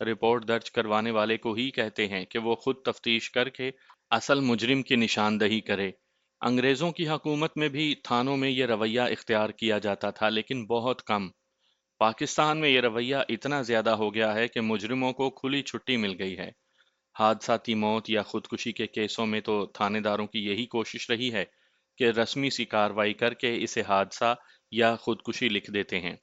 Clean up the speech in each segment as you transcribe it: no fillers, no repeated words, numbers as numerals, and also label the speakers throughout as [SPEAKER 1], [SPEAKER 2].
[SPEAKER 1] Report درج کروانے والے کو ہی کہتے ہیں کہ وہ خود تفتیش کر کے اصل مجرم کی نشاندہی کرے۔ انگریزوں کی حکومت میں بھی تھانوں میں یہ رویہ اختیار کیا جاتا تھا، لیکن بہت کم۔ پاکستان میں یہ رویہ اتنا زیادہ ہو گیا ہے کہ مجرموں کو کھلی چھٹی مل گئی ہے۔ حادثاتی موت یا خودکشی کے کیسوں میں تو تھانے داروں کی یہی کوشش رہی ہے کہ رسمی سی کارروائی کر کے اسے حادثہ یا خودکشی لکھ دیتے ہیں۔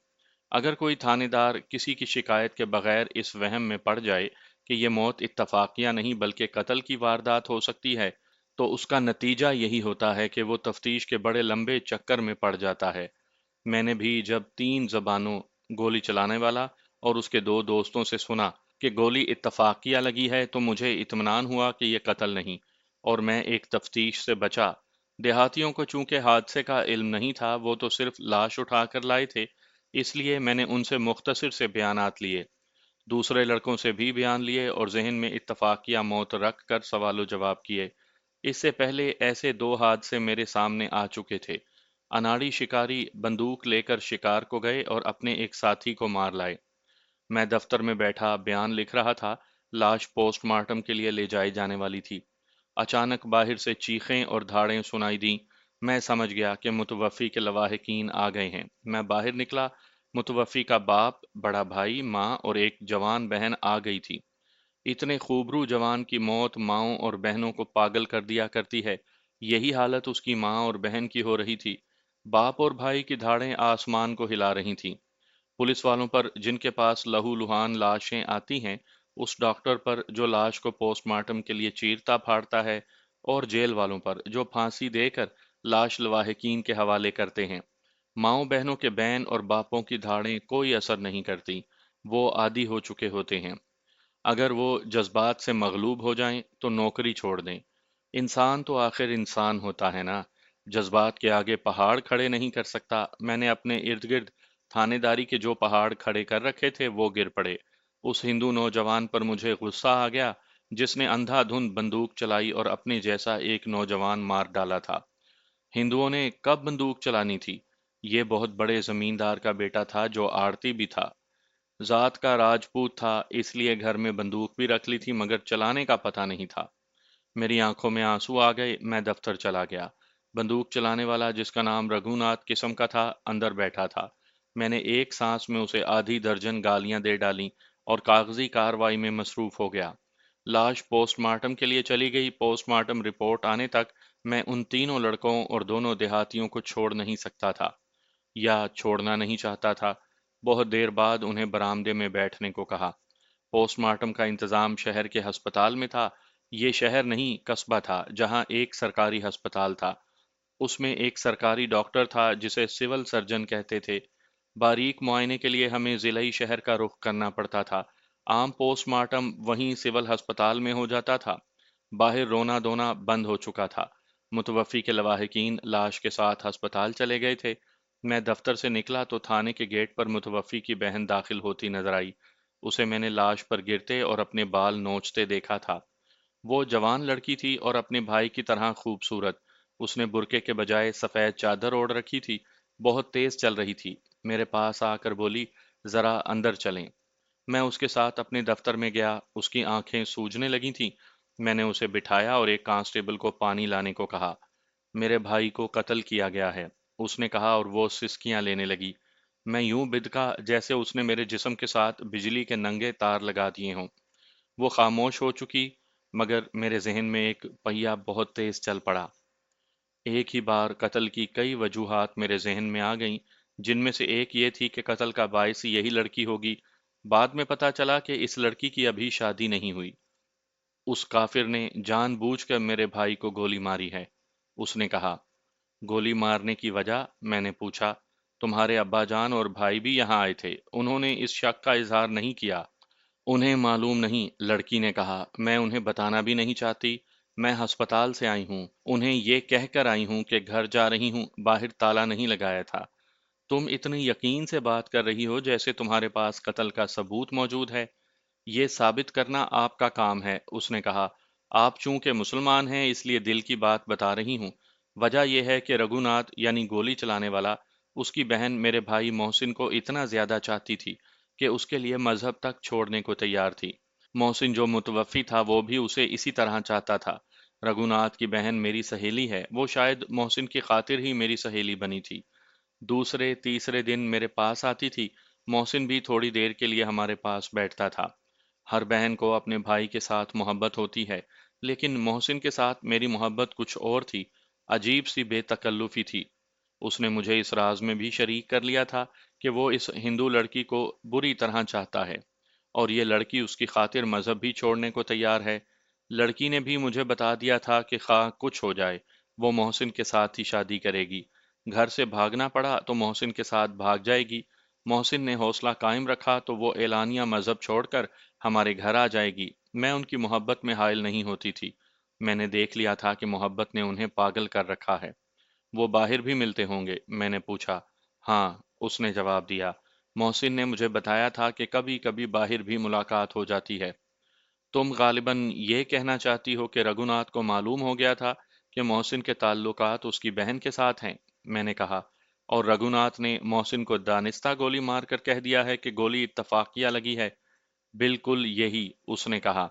[SPEAKER 1] اگر کوئی تھانے دار کسی کی شکایت کے بغیر اس وہم میں پڑ جائے کہ یہ موت اتفاقیہ نہیں بلکہ قتل کی واردات ہو سکتی ہے، تو اس کا نتیجہ یہی ہوتا ہے کہ وہ تفتیش کے بڑے لمبے چکر میں پڑ جاتا ہے۔ میں نے بھی جب 3 زبانوں گولی چلانے والا اور اس کے 2 دوستوں سے سنا کہ گولی اتفاقیہ لگی ہے تو مجھے اطمینان ہوا کہ یہ قتل نہیں، اور میں ایک تفتیش سے بچا۔ دیہاتیوں کو چونکہ حادثے کا علم نہیں تھا، وہ تو صرف لاش اٹھا کر لائے تھے، اس لیے میں نے ان سے مختصر سے بیانات لیے۔ دوسرے لڑکوں سے بھی بیان لیے اور ذہن میں اتفاقیہ موت رکھ کر سوال و جواب کیے۔ اس سے پہلے ایسے 2 حادثے میرے سامنے آ چکے تھے۔ اناڑی شکاری بندوق لے کر شکار کو گئے اور اپنے ایک ساتھی کو مار لائے۔ میں دفتر میں بیٹھا بیان لکھ رہا تھا، لاش پوسٹ مارٹم کے لیے لے جائی جانے والی تھی۔ اچانک باہر سے چیخیں اور دھاڑیں سنائی دیں۔ میں سمجھ گیا کہ متوفی کے لواحقین آ گئے ہیں۔ میں باہر نکلا۔ متوفی کا باپ، بڑا بھائی، ماں اور ایک جوان بہن آ گئی تھی۔ اتنے خوبرو جوان کی موت ماؤں اور بہنوں کو پاگل کر دیا کرتی ہے، یہی حالت اس کی ماں اور بہن کی ہو رہی تھی۔ باپ اور بھائی کی دھاڑیں آسمان کو ہلا رہی تھیں۔ پولیس والوں پر جن کے پاس لہو لہان لاشیں آتی ہیں، اس ڈاکٹر پر جو لاش کو پوسٹ مارٹم کے لیے چیرتا پھاڑتا ہے، اور جیل والوں پر جو پھانسی دے کر لاش لواحقین کے حوالے کرتے ہیں۔ ماؤں بہنوں کے بین اور باپوں کی دھاڑیں کوئی اثر نہیں کرتی، وہ عادی ہو چکے ہوتے ہیں۔ اگر وہ جذبات سے مغلوب ہو جائیں تو نوکری چھوڑ دیں۔ انسان تو آخر انسان ہوتا ہے نا، جذبات کے آگے پہاڑ کھڑے نہیں کر سکتا۔ میں نے اپنے ارد گرد تھانے داری کے جو پہاڑ کھڑے کر رکھے تھے وہ گر پڑے۔ اس ہندو نوجوان پر مجھے غصہ آ گیا جس نے اندھا دھند بندوق چلائی اور اپنے جیسا ایک نوجوان مار ڈالا تھا۔ ہندوؤں نے کب بندوق چلانی تھی؟ یہ بہت بڑے زمیندار کا بیٹا تھا جو آڑتی بھی تھا، ذات کا راجپوت تھا، اس لیے گھر میں بندوق بھی رکھ لی تھی مگر چلانے کا پتہ نہیں تھا۔ میری آنکھوں میں آنسو آ گئے، میں دفتر چلا گیا۔ بندوق چلانے والا جس کا نام رگھو ناتھ قسم کا تھا، اندر بیٹھا تھا۔ میں نے ایک سانس میں اسے آدھی درجن گالیاں دے ڈالیں اور کاغذی کارروائی میں مصروف ہو گیا۔ لاش پوسٹ مارٹم کے لیے چلی گئی۔ پوسٹ مارٹم رپورٹ آنے تک میں ان تینوں لڑکوں اور دونوں دیہاتیوں کو چھوڑ نہیں سکتا تھا، یا چھوڑنا نہیں چاہتا تھا۔ بہت دیر بعد انہیں برآمدے میں بیٹھنے کو کہا۔ پوسٹ مارٹم کا انتظام شہر کے ہسپتال میں تھا۔ یہ شہر نہیں، قصبہ تھا، جہاں ایک سرکاری ہسپتال تھا۔ اس میں ایک سرکاری ڈاکٹر تھا جسے سول سرجن کہتے تھے۔ باریک معائنے کے لیے ہمیں ضلعی شہر کا رخ کرنا پڑتا تھا۔ عام پوسٹ مارٹم وہیں سول ہسپتال میں ہو جاتا تھا۔ باہر رونا دھونا بند ہو چکا تھا۔ متوفی کے لواحقین لاش کے ساتھ ہسپتال چلے گئے تھے۔ میں دفتر سے نکلا تو تھانے کے گیٹ پر متوفی کی بہن داخل ہوتی نظر آئی۔ اسے میں نے لاش پر گرتے اور اپنے بال نوچتے دیکھا تھا۔ وہ جوان لڑکی تھی اور اپنے بھائی کی طرح خوبصورت۔ اس نے برقعے کے بجائے سفید چادر اوڑھ رکھی تھی، بہت تیز چل رہی تھی۔ میرے پاس آ کر بولی، ذرا اندر چلیں۔ میں اس کے ساتھ اپنے دفتر میں گیا۔ اس کی آنکھیں سوجنے لگی تھیں۔ میں نے اسے بٹھایا اور ایک کانسٹیبل کو پانی لانے کو کہا۔ میرے بھائی کو قتل کیا گیا ہے، اس نے کہا، اور وہ سسکیاں لینے لگی۔ میں یوں بدکا جیسے اس نے میرے جسم کے ساتھ بجلی کے ننگے تار لگا دیے ہوں۔ وہ خاموش ہو چکی، مگر میرے ذہن میں ایک پہیہ بہت تیز چل پڑا۔ ایک ہی بار قتل کی کئی وجوہات میرے ذہن میں آ گئیں، جن میں سے ایک یہ تھی کہ قتل کا باعث یہی لڑکی ہوگی۔ بعد میں پتا چلا کہ اس لڑکی کی ابھی شادی نہیں ہوئی۔ اس کافر نے جان بوجھ کر میرے بھائی کو گولی ماری ہے، اس نے کہا۔ گولی مارنے کی وجہ؟ میں نے پوچھا۔ تمہارے ابا جان اور بھائی بھی یہاں آئے تھے، انہوں نے اس شک کا اظہار نہیں کیا۔ انہیں معلوم نہیں، لڑکی نے کہا، میں انہیں بتانا بھی نہیں چاہتی۔ میں ہسپتال سے آئی ہوں، انہیں یہ کہہ کر آئی ہوں کہ گھر جا رہی ہوں، باہر تالا نہیں لگایا تھا۔ تم اتنی یقین سے بات کر رہی ہو جیسے تمہارے پاس قتل کا ثبوت موجود ہے۔ یہ ثابت کرنا آپ کا کام ہے، اس نے کہا۔ آپ چونکہ مسلمان ہیں اس لیے دل کی بات بتا رہی ہوں۔ وجہ یہ ہے کہ رگھو ناتھ یعنی گولی چلانے والا، اس کی بہن میرے بھائی محسن کو اتنا زیادہ چاہتی تھی کہ اس کے لیے مذہب تک چھوڑنے کو تیار تھی۔ محسن جو متوفی تھا وہ بھی اسے اسی طرح چاہتا تھا۔ رگھوناتھ کی بہن میری سہیلی ہے، وہ شاید محسن کی خاطر ہی میری سہیلی بنی تھی۔ دوسرے تیسرے دن میرے پاس آتی تھی، محسن بھی تھوڑی دیر کے لیے ہمارے پاس بیٹھتا تھا۔ ہر بہن کو اپنے بھائی کے ساتھ محبت ہوتی ہے، لیکن محسن کے ساتھ میری محبت کچھ اور تھی، عجیب سی بے تکلفی تھی۔ اس نے مجھے اس راز میں بھی شریک کر لیا تھا کہ وہ اس ہندو لڑکی کو بری طرح چاہتا ہے، اور یہ لڑکی اس کی خاطر مذہب بھی چھوڑنے کو تیار ہے۔ لڑکی نے بھی مجھے بتا دیا تھا کہ خواہ کچھ ہو جائے، وہ محسن کے ساتھ ہی شادی کرے گی۔ گھر سے بھاگنا پڑا تو محسن کے ساتھ بھاگ جائے گی۔ محسن نے حوصلہ قائم رکھا تو وہ اعلانیہ مذہب چھوڑ کر ہمارے گھر آ جائے گی۔ میں ان کی محبت میں حائل نہیں ہوتی تھی۔ میں نے دیکھ لیا تھا کہ محبت نے انہیں پاگل کر رکھا ہے۔ وہ باہر بھی ملتے ہوں گے؟ میں نے پوچھا۔ ہاں، اس نے جواب دیا۔ محسن نے مجھے بتایا تھا کہ کبھی کبھی باہر بھی ملاقات ہو جاتی ہے۔ تم غالباً یہ کہنا چاہتی ہو کہ رگھوناتھ کو معلوم ہو گیا تھا کہ محسن کے تعلقات اس کی بہن کے ساتھ ہیں؟ میں نے کہا۔ اور رگھوناتھ نے محسن کو دانستہ گولی مار کر کہہ دیا ہے کہ گولی اتفاقیہ لگی ہے؟ بالکل یہی، اس نے کہا۔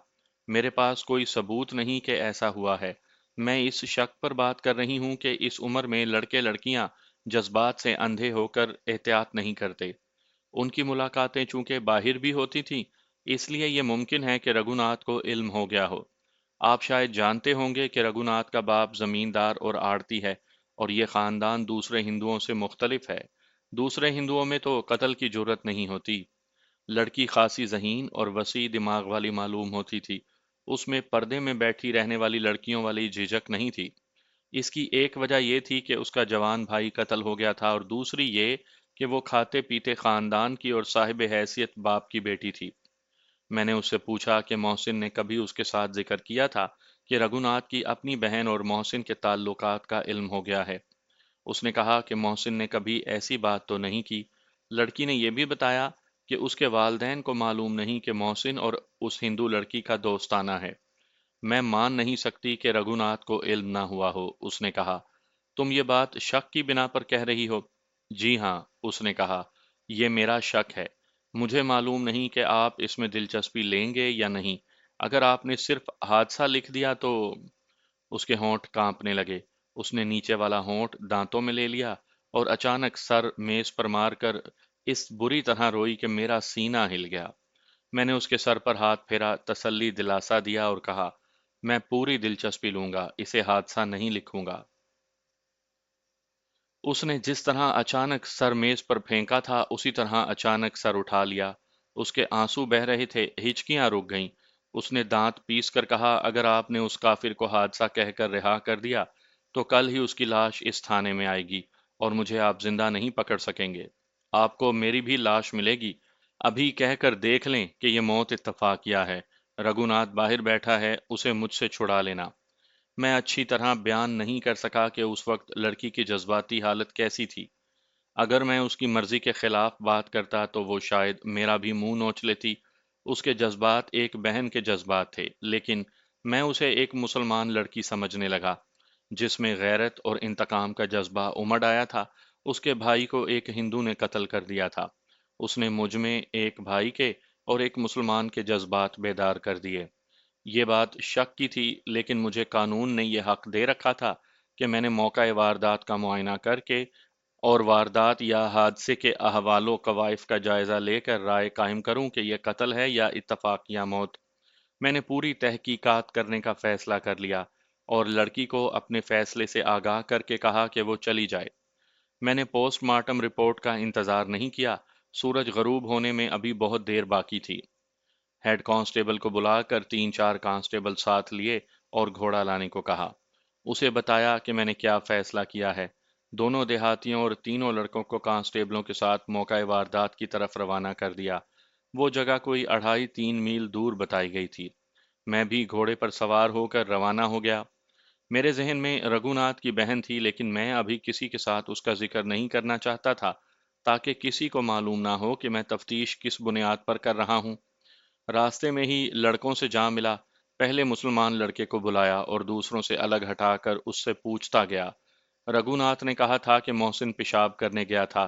[SPEAKER 1] میرے پاس کوئی ثبوت نہیں کہ ایسا ہوا ہے۔ میں اس شک پر بات کر رہی ہوں کہ اس عمر میں لڑکے لڑکیاں جذبات سے اندھے ہو کر احتیاط نہیں کرتے۔ ان کی ملاقاتیں چونکہ باہر بھی ہوتی تھیں، اس لیے یہ ممکن ہے کہ رگھوناتھ کو علم ہو گیا ہو۔ آپ شاید جانتے ہوں گے کہ رگھوناتھ کا باپ زمیندار اور آڑتی ہے، اور یہ خاندان دوسرے ہندوؤں سے مختلف ہے۔ دوسرے ہندوؤں میں تو قتل کی جرت نہیں ہوتی۔ لڑکی خاصی ذہین اور وسیع دماغ والی معلوم ہوتی تھی۔ اس میں پردے میں بیٹھی رہنے والی لڑکیوں والی جھجک نہیں تھی۔ اس کی ایک وجہ یہ تھی کہ اس کا جوان بھائی قتل ہو گیا تھا، اور دوسری یہ کہ وہ کھاتے پیتے خاندان کی اور صاحب حیثیت باپ کی بیٹی تھی۔ میں نے اس سے پوچھا کہ محسن نے کبھی اس کے ساتھ ذکر کیا تھا کہ رگھوناتھ کی اپنی بہن اور محسن کے تعلقات کا علم ہو گیا ہے۔ اس نے کہا کہ محسن نے کبھی ایسی بات تو نہیں کی۔ لڑکی نے یہ بھی بتایا کہ اس کے والدین کو معلوم نہیں کہ محسن اور اس ہندو لڑکی کا دوستانہ ہے۔ میں مان نہیں سکتی کہ رگھوناتھ کو علم نہ ہوا ہو، اس نے کہا۔ تم یہ بات شک کی بنا پر کہہ رہی ہو؟ جی ہاں، اس نے کہا، یہ میرا شک ہے۔ مجھے معلوم نہیں کہ آپ اس میں دلچسپی لیں گے یا نہیں۔ اگر آپ نے صرف حادثہ لکھ دیا تو… اس کے ہونٹ کانپنے لگے۔ اس نے نیچے والا ہونٹ دانتوں میں لے لیا اور اچانک سر میز پر مار کر اس بری طرح روئی کہ میرا سینہ ہل گیا۔ میں نے اس کے سر پر ہاتھ پھیرا، تسلی دلاسا دیا اور کہا، میں پوری دلچسپی لوں گا، اسے حادثہ نہیں لکھوں گا۔ اس نے جس طرح اچانک سر میز پر پھینکا تھا اسی طرح اچانک سر اٹھا لیا۔ اس کے آنسو بہہ رہے تھے، ہچکیاں رک گئیں۔ اس نے دانت پیس کر کہا، اگر آپ نے اس کافر کو حادثہ کہہ کر رہا کر دیا تو کل ہی اس کی لاش اس تھانے میں آئے گی، اور مجھے آپ زندہ نہیں پکڑ سکیں گے۔ آپ کو میری بھی لاش ملے گی۔ ابھی کہہ کر دیکھ لیں کہ یہ موت اتفاقیہ ہے۔ رگھوناتھ باہر بیٹھا ہے، اسے مجھ سے چھڑا لینا۔ میں اچھی طرح بیان نہیں کر سکا کہ اس وقت لڑکی کی جذباتی حالت کیسی تھی۔ اگر میں اس کی مرضی کے خلاف بات کرتا تو وہ شاید میرا بھی منہ نوچ لیتی۔ اس کے جذبات ایک بہن کے جذبات تھے، لیکن میں اسے ایک مسلمان لڑکی سمجھنے لگا، جس میں غیرت اور انتقام کا جذبہ امڈ آیا تھا۔ اس کے بھائی کو ایک ہندو نے قتل کر دیا تھا۔ اس نے مجھ میں ایک بھائی کے اور ایک مسلمان کے جذبات بیدار کر دیے۔ یہ بات شک کی تھی، لیکن مجھے قانون نے یہ حق دے رکھا تھا کہ میں نے موقع واردات کا معائنہ کر کے اور واردات یا حادثے کے احوال و قوائف کا جائزہ لے کر رائے قائم کروں کہ یہ قتل ہے یا اتفاق یا موت۔ میں نے پوری تحقیقات کرنے کا فیصلہ کر لیا اور لڑکی کو اپنے فیصلے سے آگاہ کر کے کہا کہ وہ چلی جائے۔ میں نے پوسٹ مارٹم رپورٹ کا انتظار نہیں کیا۔ سورج غروب ہونے میں ابھی بہت دیر باقی تھی۔ ہیڈ کانسٹیبل کو بلا کر تین چار کانسٹیبل ساتھ لیے اور گھوڑا لانے کو کہا۔ اسے بتایا کہ میں نے کیا فیصلہ کیا ہے۔ دونوں دیہاتیوں اور تینوں لڑکوں کو کانسٹیبلوں کے ساتھ موقع واردات کی طرف روانہ کر دیا۔ وہ جگہ کوئی 2.5-3 میل دور بتائی گئی تھی۔ میں بھی گھوڑے پر سوار ہو کر روانہ ہو گیا۔ میرے ذہن میں رگھوناتھ کی بہن تھی، لیکن میں ابھی کسی کے ساتھ اس کا ذکر نہیں کرنا چاہتا تھا تاکہ کسی کو معلوم نہ ہو کہ میں تفتیش کس بنیاد پر کر رہا ہوں۔ راستے میں ہی لڑکوں سے جا ملا۔ پہلے مسلمان لڑکے کو بلایا اور دوسروں سے الگ ہٹا کر اس سے پوچھتا گیا۔ رگھوناتھ نے کہا تھا کہ محسن پیشاب کرنے گیا تھا۔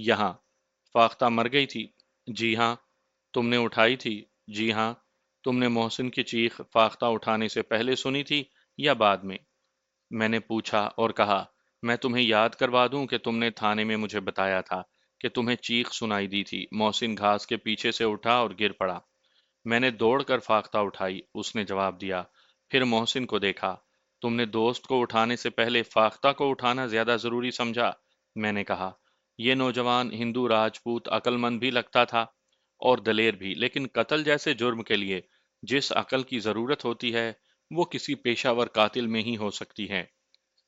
[SPEAKER 1] یہاں۔ فاختہ مر گئی تھی؟ جی ہاں۔ تم نے اٹھائی تھی؟ جی ہاں۔ تم نے محسن کی چیخ فاختہ اٹھانے سے پہلے سنی تھی یا بعد میں؟ میں نے پوچھا اور کہا، میں تمہیں یاد کروا دوں کہ تم نے تھانے میں مجھے بتایا تھا کہ تمہیں چیخ سنائی دی تھی۔ محسن گھاس کے پیچھے سے اٹھا اور گر پڑا۔ میں نے دوڑ کر فاختہ اٹھائی، اس نے جواب دیا۔ پھر محسن کو دیکھا۔ تم نے دوست کو اٹھانے سے پہلے فاختہ کو اٹھانا زیادہ ضروری سمجھا؟ میں نے کہا۔ یہ نوجوان ہندو راجپوت عقل مند بھی لگتا تھا اور دلیر بھی، لیکن قتل جیسے جرم کے لیے جس عقل کی ضرورت ہوتی ہے وہ کسی پیشہ ور قاتل میں ہی ہو سکتی ہے۔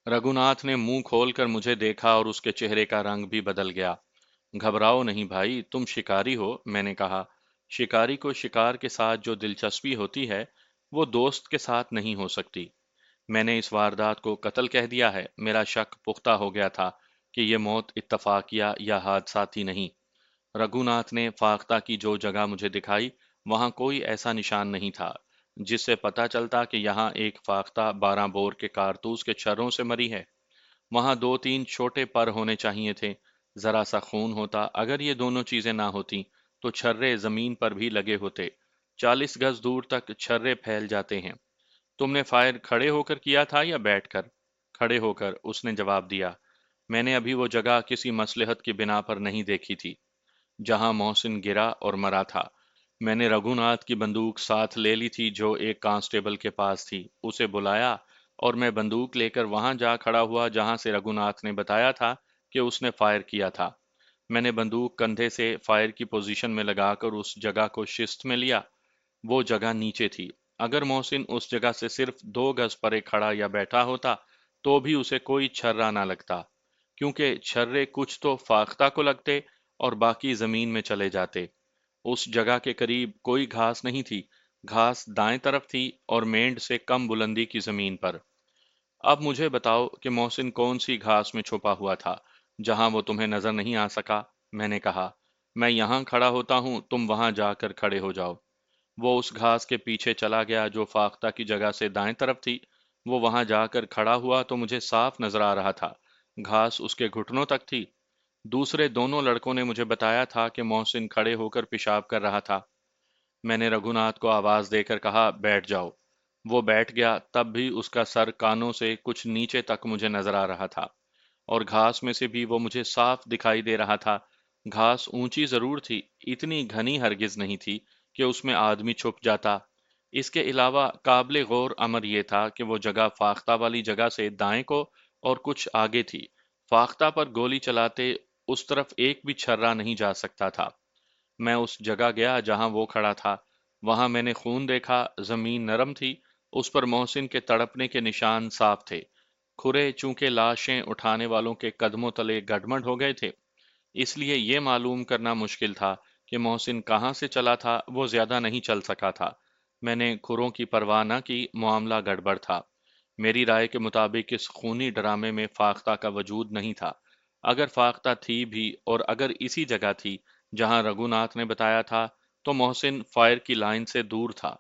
[SPEAKER 1] رگھوناتھ نے منہ کھول کر مجھے دیکھا اور اس کے چہرے کا رنگ بھی بدل گیا۔ گھبراؤ نہیں بھائی، تم شکاری ہو، میں نے کہا۔ شکاری کو شکار کے ساتھ جو دلچسپی ہوتی ہے وہ دوست کے ساتھ نہیں ہو سکتی۔ میں نے اس واردات کو قتل کہہ دیا ہے۔ میرا شک پختہ ہو گیا تھا کہ یہ موت اتفاقیہ یا حادثاتی نہیں۔ رگھوناتھ نے فاختہ کی جو جگہ مجھے دکھائی وہاں کوئی ایسا نشان نہیں تھا جس سے پتا چلتا کہ یہاں ایک فاختہ 12 بور کے کارتوس کے چھروں سے مری ہے۔ وہاں 2-3 چھوٹے پر ہونے چاہیے تھے، ذرا سا خون ہوتا۔ اگر یہ دونوں چیزیں نہ ہوتی تو چھرے زمین پر بھی لگے ہوتے۔ 40 گز دور تک چھرے پھیل جاتے ہیں۔ تم نے فائر کھڑے ہو کر کیا تھا یا بیٹھ کر؟ کھڑے ہو کر، اس نے جواب دیا۔ میں نے ابھی وہ جگہ کسی مصلحت کی بنا پر نہیں دیکھی تھی جہاں محسن گرا اور مرا تھا۔ میں نے رگھوناتھ کی بندوق ساتھ لے لی تھی جو ایک کانسٹیبل کے پاس تھی۔ اسے بلایا اور میں بندوق لے کر وہاں جا کھڑا ہوا جہاں سے رگھوناتھ نے بتایا تھا کہ اس نے فائر کیا تھا۔ میں نے بندوق کندھے سے فائر کی پوزیشن میں لگا کر اس جگہ کو شست میں لیا۔ وہ جگہ نیچے تھی۔ اگر محسن اس جگہ سے صرف 2 گز پرے کھڑا یا بیٹھا ہوتا تو بھی اسے کوئی چھرا نہ لگتا، کیونکہ چھرے کچھ تو فاختہ کو لگتے اور باقی زمین میں چلے جاتے۔ اس جگہ کے قریب کوئی گھاس نہیں تھی۔ گھاس دائیں طرف تھی اور مینڈ سے کم بلندی کی زمین پر۔ اب مجھے بتاؤ کہ محسن کون سی گھاس میں چھپا ہوا تھا جہاں وہ تمہیں نظر نہیں آ سکا؟ میں نے کہا۔ میں یہاں کھڑا ہوتا ہوں، تم وہاں جا کر کھڑے ہو جاؤ۔ وہ اس گھاس کے پیچھے چلا گیا جو فاختہ کی جگہ سے دائیں طرف تھی۔ وہ وہاں جا کر کھڑا ہوا تو مجھے صاف نظر آ رہا تھا۔ گھاس اس کے گھٹنوں تک تھی۔ دوسرے دونوں لڑکوں نے مجھے بتایا تھا کہ محسن کھڑے ہو کر پیشاب کر رہا تھا۔ میں نے رگھوناتھ کو آواز دے کر کہا، بیٹھ جاؤ۔ وہ بیٹھ گیا، تب بھی اس کا سر کانوں سے کچھ نیچے تک مجھے نظر آ رہا تھا، اور گھاس میں سے بھی وہ مجھے صاف دکھائی دے رہا تھا۔ گھاس اونچی ضرور تھی، اتنی گھنی ہرگز نہیں تھی کہ اس میں آدمی چھپ جاتا۔ اس کے علاوہ قابل غور امر یہ تھا کہ وہ جگہ فاختہ والی جگہ سے دائیں کو اور کچھ آگے تھی۔ فاختہ پر گولی چلاتے اس طرف ایک بھی چھرا نہیں جا سکتا تھا۔ میں اس جگہ گیا جہاں وہ کھڑا تھا۔ وہاں میں نے خون دیکھا، زمین نرم تھی، اس پر محسن کے تڑپنے کے نشان صاف تھے۔ کھرے چونکہ لاشیں اٹھانے والوں کے قدموں تلے گڈمڈ ہو گئے تھے، اس لیے یہ معلوم کرنا مشکل تھا کہ محسن کہاں سے چلا تھا۔ وہ زیادہ نہیں چل سکا تھا۔ میں نے کھروں کی پرواہ نہ کی، معاملہ گڑبڑ تھا۔ میری رائے کے مطابق اس خونی ڈرامے میں فاختہ کا وجود نہیں تھا۔ اگر فاختہ تھی بھی اور اگر اسی جگہ تھی جہاں رگھوناتھ نے بتایا تھا تو محسن فائر کی لائن سے دور تھا۔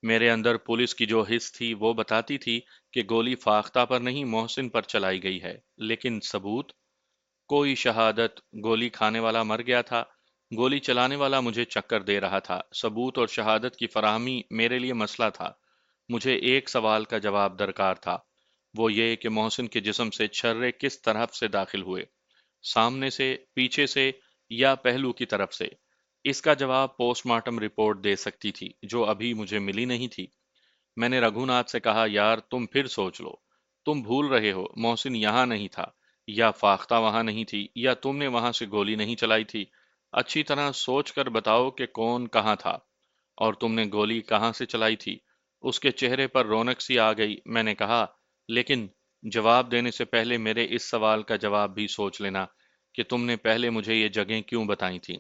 [SPEAKER 1] میرے اندر پولیس کی جو حس تھی وہ بتاتی تھی کہ گولی فاختہ پر نہیں محسن پر چلائی گئی ہے، لیکن ثبوت؟ کوئی شہادت؟ گولی کھانے والا مر گیا تھا، گولی چلانے والا مجھے چکر دے رہا تھا۔ ثبوت اور شہادت کی فراہمی میرے لیے مسئلہ تھا۔ مجھے ایک سوال کا جواب درکار تھا، وہ یہ کہ محسن کے جسم سے چھرے کس طرف سے داخل ہوئے، سامنے سے، پیچھے سے یا پہلو کی طرف سے؟ اس کا جواب پوسٹ مارٹم رپورٹ دے سکتی تھی، جو ابھی مجھے ملی نہیں تھی۔ میں نے رگھوناتھ سے کہا، یار تم پھر سوچ لو، تم بھول رہے ہو، محسن یہاں نہیں تھا، یا فاختہ وہاں نہیں تھی، یا تم نے وہاں سے گولی نہیں چلائی تھی۔ اچھی طرح سوچ کر بتاؤ کہ کون کہاں تھا، اور تم نے گولی کہاں سے چلائی تھی؟ اس کے چہرے پر رونق سی آ گئی۔ میں نے کہا، لیکن جواب دینے سے پہلے میرے اس سوال کا جواب بھی سوچ لینا کہ تم نے پہلے مجھے یہ جگہیں کیوں بتائی تھیں۔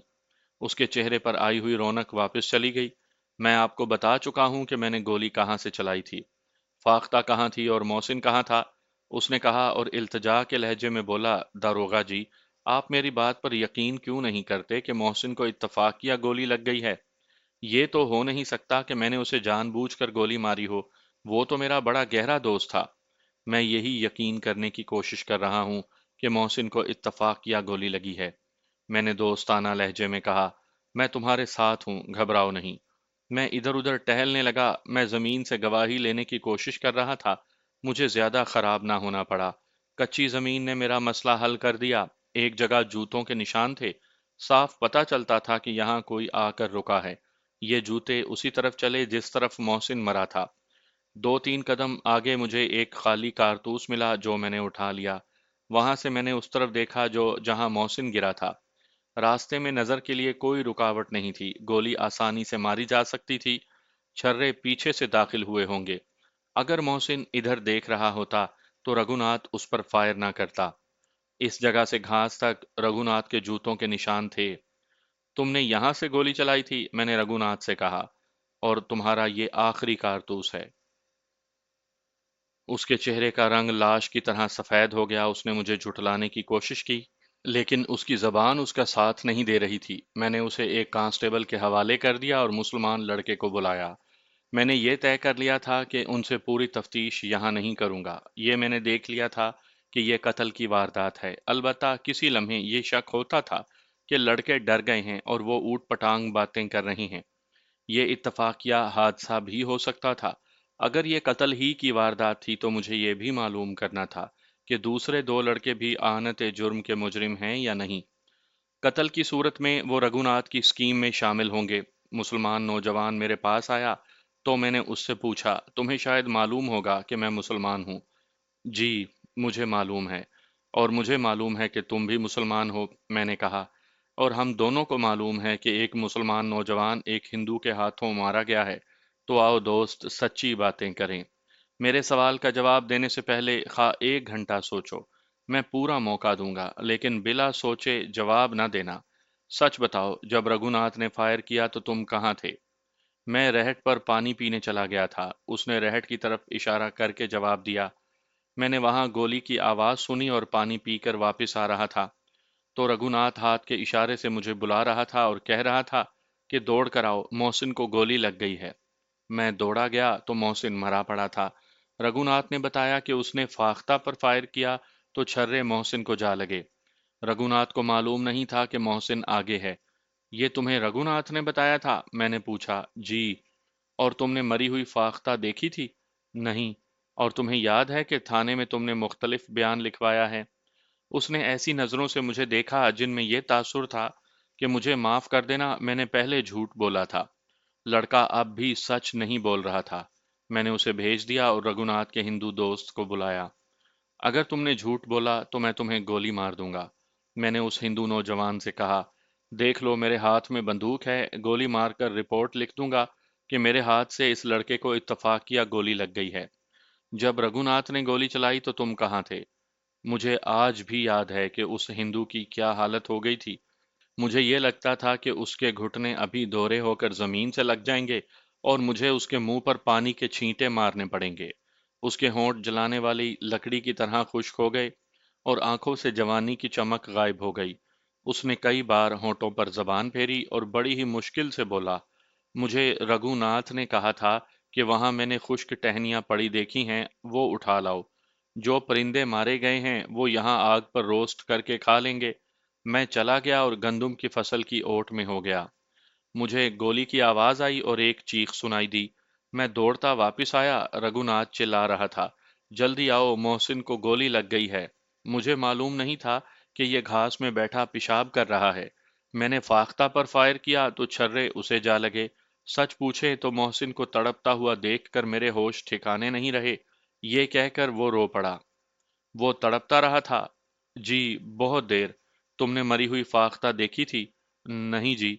[SPEAKER 1] اس کے چہرے پر آئی ہوئی رونق واپس چلی گئی۔ میں آپ کو بتا چکا ہوں کہ میں نے گولی کہاں سے چلائی تھی۔ فاختہ کہاں تھی اور محسن کہاں تھا؟ اس نے کہا اور التجا کے لہجے میں بولا، داروغہ جی، آپ میری بات پر یقین کیوں نہیں کرتے کہ محسن کو اتفاقیہ گولی لگ گئی ہے؟ یہ تو ہو نہیں سکتا کہ میں نے اسے جان بوجھ کر گولی ماری ہو، وہ تو میرا بڑا گہرا دوست تھا۔ میں یہی یقین کرنے کی کوشش کر رہا ہوں کہ محسن کو اتفاقیہ گولی لگی ہے۔ میں نے دوستانہ لہجے میں کہا، میں تمہارے ساتھ ہوں، گھبراؤ نہیں۔ میں ادھر ادھر ٹہلنے لگا، میں زمین سے گواہی لینے کی کوشش کر رہا تھا، مجھے زیادہ خراب نہ ہونا پڑا۔ کچی زمین نے میرا مسئلہ حل کر دیا، ایک جگہ جوتوں کے نشان تھے، صاف پتہ چلتا تھا کہ یہاں کوئی آ کر رکا ہے۔ یہ جوتے اسی طرف چلے جس طرف محسن مرا تھا۔ دو تین قدم آگے مجھے ایک خالی کارتوس ملا جو میں نے اٹھا لیا۔ وہاں سے میں نے اس طرف دیکھا جو جہاں محسن گرا تھا۔ راستے میں نظر کے لیے کوئی رکاوٹ نہیں تھی، گولی آسانی سے ماری جا سکتی تھی۔ چھرے پیچھے سے داخل ہوئے ہوں گے۔ اگر محسن ادھر دیکھ رہا ہوتا تو رگھوناتھ اس پر فائر نہ کرتا۔ اس جگہ سے گھاس تک رگھوناتھ کے جوتوں کے نشان تھے۔ تم نے یہاں سے گولی چلائی تھی؟ میں نے رگھوناتھ سے کہا۔ اور تمہارا یہ آخری کارتوس ہے۔ اس کے چہرے کا رنگ لاش کی طرح سفید ہو گیا، اس نے مجھے جھٹلانے کی کوشش کی، لیکن اس کی زبان اس کا ساتھ نہیں دے رہی تھی۔ میں نے اسے ایک کانسٹیبل کے حوالے کر دیا اور مسلمان لڑکے کو بلایا۔ میں نے یہ طے کر لیا تھا کہ ان سے پوری تفتیش یہاں نہیں کروں گا۔ یہ میں نے دیکھ لیا تھا کہ یہ قتل کی واردات ہے۔ البتہ کسی لمحے یہ شک ہوتا تھا کہ لڑکے ڈر گئے ہیں اور وہ اوٹ پٹانگ باتیں کر رہے ہیں۔ یہ اتفاقیہ حادثہ بھی ہو سکتا تھا۔ اگر یہ قتل ہی کی واردات تھی تو مجھے یہ بھی معلوم کرنا تھا کہ دوسرے دو لڑکے بھی آنت جرم کے مجرم ہیں یا نہیں۔ قتل کی صورت میں وہ رگھوناتھ کی اسکیم میں شامل ہوں گے۔ مسلمان نوجوان میرے پاس آیا تو میں نے اس سے پوچھا، تمہیں شاید معلوم ہوگا کہ میں مسلمان ہوں۔ جی، مجھے معلوم ہے، اور مجھے معلوم ہے کہ تم بھی مسلمان ہو، میں نے کہا، اور ہم دونوں کو معلوم ہے کہ ایک مسلمان نوجوان ایک ہندو کے ہاتھوں مارا گیا ہے۔ تو آؤ دوست، سچی باتیں کریں۔ میرے سوال کا جواب دینے سے پہلے خواہ 1 گھنٹہ سوچو، میں پورا موقع دوں گا، لیکن بلا سوچے جواب نہ دینا۔ سچ بتاؤ، جب رگھوناتھ نے فائر کیا تو تم کہاں تھے؟ میں رہٹ پر پانی پینے چلا گیا تھا، اس نے رہٹ کی طرف اشارہ کر کے جواب دیا۔ میں نے وہاں گولی کی آواز سنی اور پانی پی کر واپس آ رہا تھا تو رگھوناتھ ہاتھ کے اشارے سے مجھے بلا رہا تھا اور کہہ رہا تھا کہ دوڑ کر آؤ، محسن کو گولی لگ گئی ہے۔ میں دوڑا گیا تو محسن مرا پڑا تھا۔ رگھوناتھ نے بتایا کہ اس نے فاختہ پر فائر کیا تو چھرے محسن کو جا لگے۔ رگھوناتھ کو معلوم نہیں تھا کہ محسن آگے ہے۔ یہ تمہیں رگھوناتھ نے بتایا تھا؟ میں نے پوچھا۔ جی۔ اور تم نے مری ہوئی فاختہ دیکھی تھی؟ نہیں۔ اور تمہیں یاد ہے کہ تھانے میں تم نے مختلف بیان لکھوایا ہے؟ اس نے ایسی نظروں سے مجھے دیکھا جن میں یہ تاثر تھا کہ مجھے معاف کر دینا، میں نے پہلے جھوٹ بولا تھا۔ لڑکا اب بھی سچ نہیں بول رہا تھا۔ میں نے اسے بھیج دیا اور رگھوناتھ کے ہندو دوست کو بلایا۔ اگر تم نے جھوٹ بولا تو میں تمہیں گولی مار دوں گا، میں نے اس ہندو نوجوان سے کہا۔ دیکھ لو، میرے ہاتھ میں بندوق ہے، گولی مار کر رپورٹ لکھ دوں گا کہ میرے ہاتھ سے اس لڑکے کو اتفاقیہ گولی لگ گئی ہے۔ جب رگھوناتھ نے گولی چلائی تو تم کہاں تھے؟ مجھے آج بھی یاد ہے کہ اس ہندو کی کیا حالت ہو گئی تھی۔ مجھے یہ لگتا تھا کہ اس کے گھٹنے ابھی دورے ہو کر زمین سے لگ جائیں گے اور مجھے اس کے منہ پر پانی کے چھینٹے مارنے پڑیں گے۔ اس کے ہونٹ جلانے والی لکڑی کی طرح خشک ہو گئے اور آنکھوں سے جوانی کی چمک غائب ہو گئی۔ اس نے کئی بار ہونٹوں پر زبان پھیری اور بڑی ہی مشکل سے بولا، مجھے رگھوناتھ نے کہا تھا کہ وہاں میں نے خشک ٹہنیاں پڑی دیکھی ہیں، وہ اٹھا لاؤ۔ جو پرندے مارے گئے ہیں وہ یہاں آگ پر روسٹ کر کے کھا لیں گے۔ میں چلا گیا اور گندم کی فصل کی اوٹ میں ہو گیا۔ مجھے گولی کی آواز آئی اور ایک چیخ سنائی دی۔ میں دوڑتا واپس آیا، رگھوناتھ چلا رہا تھا، جلدی آؤ، محسن کو گولی لگ گئی ہے۔ مجھے معلوم نہیں تھا کہ یہ گھاس میں بیٹھا پیشاب کر رہا ہے۔ میں نے فاختہ پر فائر کیا تو چھرے اسے جا لگے۔ سچ پوچھے تو محسن کو تڑپتا ہوا دیکھ کر میرے ہوش ٹھکانے نہیں رہے۔ یہ کہہ کر وہ رو پڑا۔ وہ تڑپتا رہا تھا؟ جی، بہت دیر۔ تم نے مری ہوئی فاختہ دیکھی تھی؟ نہیں جی۔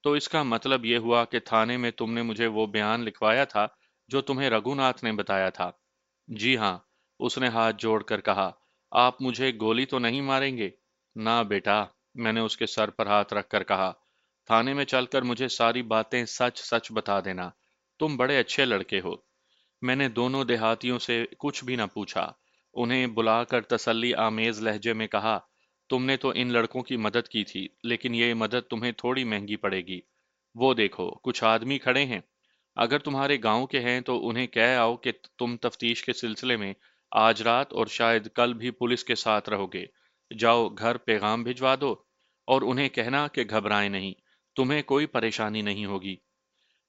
[SPEAKER 1] تو اس کا مطلب یہ ہوا کہ تھانے میں تم نے مجھے وہ بیان لکھوایا تھا جو تمہیں رگھوناتھ نے بتایا تھا؟ جی ہاں۔ اس نے ہاتھ جوڑ کر کہا، آپ مجھے گولی تو نہیں ماریں گے؟ نہ بیٹا، میں نے اس کے سر پر ہاتھ رکھ کر کہا، تھانے میں چل کر مجھے ساری باتیں سچ سچ بتا دینا، تم بڑے اچھے لڑکے ہو۔ میں نے دونوں دیہاتیوں سے کچھ بھی نہ پوچھا، انہیں بلا کر تسلی آمیز لہجے میں کہا، تم نے تو ان لڑکوں کی مدد کی تھی، لیکن یہ مدد تمہیں تھوڑی مہنگی پڑے گی۔ وہ دیکھو، کچھ آدمی کھڑے ہیں، اگر تمہارے گاؤں کے ہیں تو انہیں کہہ آؤ کہ تم تفتیش کے سلسلے میں آج رات اور شاید کل بھی پولیس کے ساتھ رہو گے۔ جاؤ گھر پیغام بھجوا دو۔ اور انہیں کہنا کہ گھبرائیں نہیں، تمہیں کوئی پریشانی نہیں ہوگی۔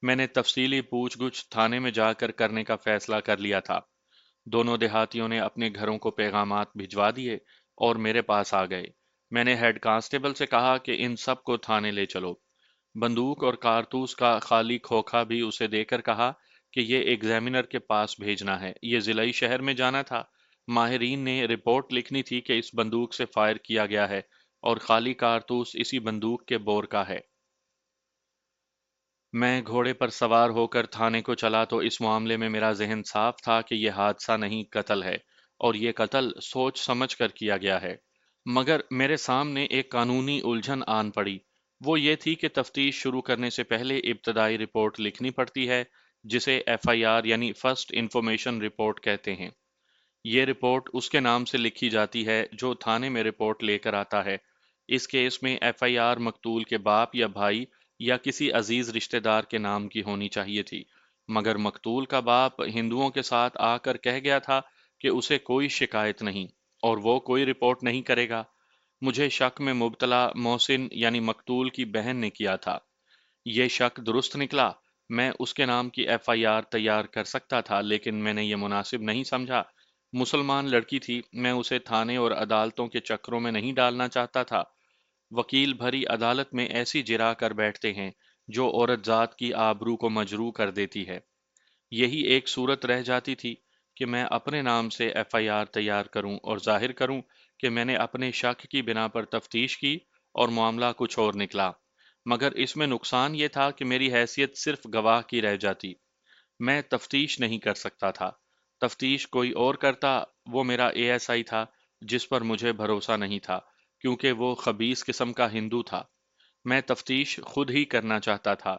[SPEAKER 1] میں نے تفصیلی پوچھ گچھ تھانے میں جا کر کرنے کا فیصلہ کر لیا تھا۔ دونوں دیہاتیوں نے اپنے گھروں کو پیغامات بھجوا دیے اور میرے پاس آ گئے۔ میں نے ہیڈ کانسٹیبل سے کہا کہ ان سب کو تھانے لے چلو۔ بندوق اور کارتوس کا خالی کھوکھا بھی اسے دے کر کہا کہ یہ ایگزامینر کے پاس بھیجنا ہے۔ یہ ضلعی شہر میں جانا تھا۔ ماہرین نے رپورٹ لکھنی تھی کہ اس بندوق سے فائر کیا گیا ہے اور خالی کارتوس اسی بندوق کے بور کا ہے۔ میں گھوڑے پر سوار ہو کر تھانے کو چلا تو اس معاملے میں میرا ذہن صاف تھا کہ یہ حادثہ نہیں، قتل ہے، اور یہ قتل سوچ سمجھ کر کیا گیا ہے۔ مگر میرے سامنے ایک قانونی الجھن آن پڑی۔ وہ یہ تھی کہ تفتیش شروع کرنے سے پہلے ابتدائی رپورٹ لکھنی پڑتی ہے، جسے ایف آئی آر یعنی فرسٹ انفارمیشن رپورٹ کہتے ہیں۔ یہ رپورٹ اس کے نام سے لکھی جاتی ہے جو تھانے میں رپورٹ لے کر آتا ہے۔ اس کیس میں ایف آئی آر مقتول کے باپ یا بھائی یا کسی عزیز رشتہ دار کے نام کی ہونی چاہیے تھی، مگر مقتول کا باپ ہندوؤں کے ساتھ آ کر کہہ گیا تھا کہ اسے کوئی شکایت نہیں اور وہ کوئی رپورٹ نہیں کرے گا۔ مجھے شک میں مبتلا محسن یعنی مقتول کی بہن نے کیا تھا۔ یہ شک درست نکلا۔ میں اس کے نام کی ایف آئی آر تیار کر سکتا تھا، لیکن میں نے یہ مناسب نہیں سمجھا۔ مسلمان لڑکی تھی، میں اسے تھانے اور عدالتوں کے چکروں میں نہیں ڈالنا چاہتا تھا۔ وکیل بھری عدالت میں ایسی جرا کر بیٹھتے ہیں جو عورت ذات کی آبرو کو مجروح کر دیتی ہے۔ یہی ایک صورت رہ جاتی تھی کہ میں اپنے نام سے ایف آئی آر تیار کروں اور ظاہر کروں کہ میں نے اپنے شک کی بنا پر تفتیش کی اور معاملہ کچھ اور نکلا۔ مگر اس میں نقصان یہ تھا کہ میری حیثیت صرف گواہ کی رہ جاتی۔ میں تفتیش نہیں کر سکتا تھا۔ تفتیش کوئی اور کرتا، وہ میرا اے ایس آئی تھا جس پر مجھے بھروسہ نہیں تھا، کیونکہ وہ خبیث قسم کا ہندو تھا۔ میں تفتیش خود ہی کرنا چاہتا تھا۔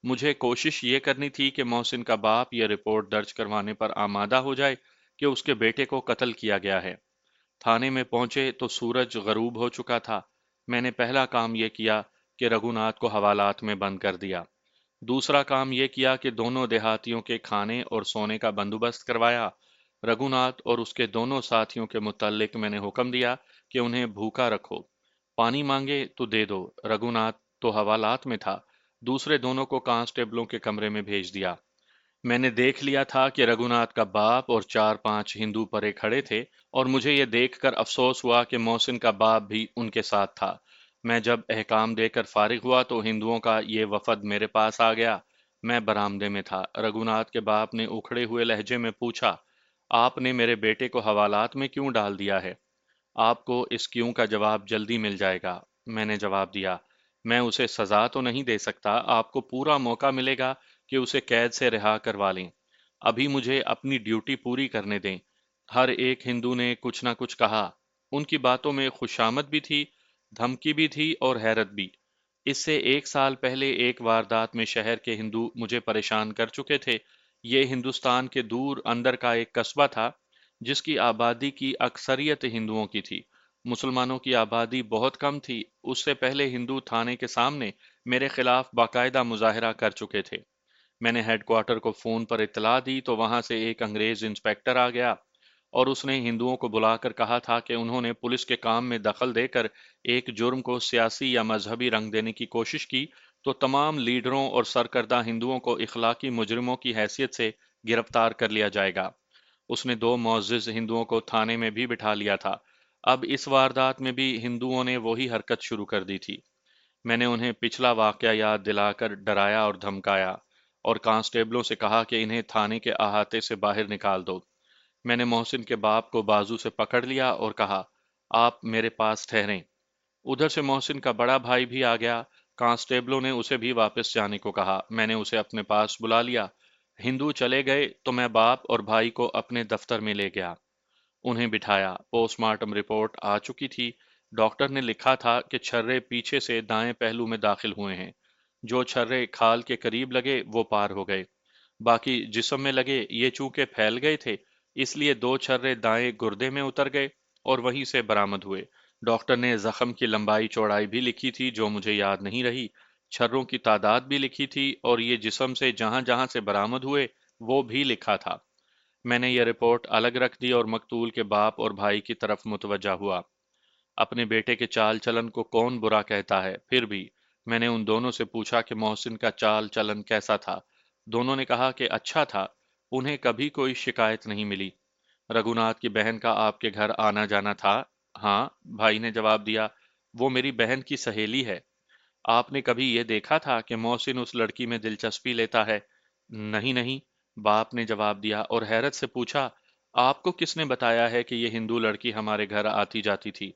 [SPEAKER 1] مجھے کوشش یہ کرنی تھی کہ محسن کا باپ یہ رپورٹ درج کروانے پر آمادہ ہو جائے کہ اس کے بیٹے کو قتل کیا گیا ہے۔ تھانے میں پہنچے تو سورج غروب ہو چکا تھا۔ میں نے پہلا کام یہ کیا کہ رگھوناتھ کو حوالات میں بند کر دیا۔ دوسرا کام یہ کیا کہ دونوں دیہاتیوں کے کھانے اور سونے کا بندوبست کروایا۔ رگھوناتھ اور اس کے دونوں ساتھیوں کے متعلق میں نے حکم دیا کہ انہیں بھوکا رکھو، پانی مانگے تو دے دو۔ رگھوناتھ تو حوالات میں تھا، دوسرے دونوں کو کانسٹیبلوں کے کمرے میں بھیج دیا۔ میں نے دیکھ لیا تھا کہ رگھوناتھ کا باپ اور 4-5 ہندو پرے کھڑے تھے، اور مجھے یہ دیکھ کر افسوس ہوا کہ محسن کا باپ بھی ان کے ساتھ تھا۔ میں جب احکام دے کر فارغ ہوا تو ہندوؤں کا یہ وفد میرے پاس آ گیا۔ میں برآمدے میں تھا۔ رگھوناتھ کے باپ نے اکھڑے ہوئے لہجے میں پوچھا، آپ نے میرے بیٹے کو حوالات میں کیوں ڈال دیا ہے؟ آپ کو اس کیوں کا جواب جلدی مل جائے گا۔ میں نے جواب دیا، میں اسے سزا تو نہیں دے سکتا، آپ کو پورا موقع ملے گا کہ اسے قید سے رہا کروا لیں۔ ابھی مجھے اپنی ڈیوٹی پوری کرنے دیں۔ ہر ایک ہندو نے کچھ نہ کچھ کہا۔ ان کی باتوں میں خوشامد بھی تھی، دھمکی بھی تھی اور حیرت بھی۔ اس سے 1 سال پہلے ایک واردات میں شہر کے ہندو مجھے پریشان کر چکے تھے۔ یہ ہندوستان کے دور اندر کا ایک قصبہ تھا جس کی آبادی کی اکثریت ہندوؤں کی تھی۔ مسلمانوں کی آبادی بہت کم تھی۔ اس سے پہلے ہندو تھانے کے سامنے میرے خلاف باقاعدہ مظاہرہ کر چکے تھے۔ میں نے ہیڈ کوارٹر کو فون پر اطلاع دی تو وہاں سے ایک انگریز انسپیکٹر آ گیا اور اس نے ہندوؤں کو بلا کر کہا تھا کہ انہوں نے پولیس کے کام میں دخل دے کر ایک جرم کو سیاسی یا مذہبی رنگ دینے کی کوشش کی تو تمام لیڈروں اور سرکردہ ہندوؤں کو اخلاقی مجرموں کی حیثیت سے گرفتار کر لیا جائے گا۔ اس نے 2 معزز ہندوؤں کو تھانے میں بھی بٹھا لیا تھا۔ اب اس واردات میں بھی ہندوؤں نے وہی حرکت شروع کر دی تھی۔ میں نے انہیں پچھلا واقعہ یاد دلا کر ڈرایا اور دھمکایا اور کانسٹیبلوں سے کہا کہ انہیں تھانے کے احاطے سے باہر نکال دو۔ میں نے محسن کے باپ کو بازو سے پکڑ لیا اور کہا، آپ میرے پاس ٹھہریں۔ ادھر سے محسن کا بڑا بھائی بھی آ گیا۔ کانسٹیبلوں نے اسے بھی واپس جانے کو کہا۔ میں نے اسے اپنے پاس بلا لیا۔ ہندو چلے گئے تو میں باپ اور بھائی کو اپنے دفتر میں لے گیا۔ انہیں بٹھایا۔ پوسٹ مارٹم رپورٹ آ چکی تھی۔ ڈاکٹر نے لکھا تھا کہ چھرے پیچھے سے دائیں پہلو میں داخل ہوئے ہیں۔ جو چھرے کھال کے قریب لگے وہ پار ہو گئے۔ باقی جسم میں لگے، یہ چونکہ پھیل گئے تھے اس لیے 2 چھرے دائیں گردے میں اتر گئے اور وہیں سے برآمد ہوئے۔ ڈاکٹر نے زخم کی لمبائی چوڑائی بھی لکھی تھی جو مجھے یاد نہیں رہی۔ چھروں کی تعداد بھی لکھی تھی اور یہ جسم سے جہاں جہاں سے برآمد ہوئے وہ بھی لکھا تھا۔ میں نے یہ رپورٹ الگ رکھ دی اور مقتول کے باپ اور بھائی کی طرف متوجہ ہوا۔ اپنے بیٹے کے چال چلن کو کون برا کہتا ہے؟ پھر بھی میں نے ان دونوں سے پوچھا کہ محسن کا چال چلن کیسا تھا۔ دونوں نے کہا کہ اچھا تھا، انہیں کبھی کوئی شکایت نہیں ملی۔ رگھوناتھ کی بہن کا آپ کے گھر آنا جانا تھا؟ ہاں، بھائی نے جواب دیا، وہ میری بہن کی سہیلی ہے۔ آپ نے کبھی یہ دیکھا تھا کہ محسن اس لڑکی میں دلچسپی لیتا ہے؟ نہیں نہیں، باپ نے جواب دیا اور حیرت سے پوچھا، آپ کو کس نے بتایا ہے کہ یہ ہندو لڑکی ہمارے گھر آتی جاتی تھی؟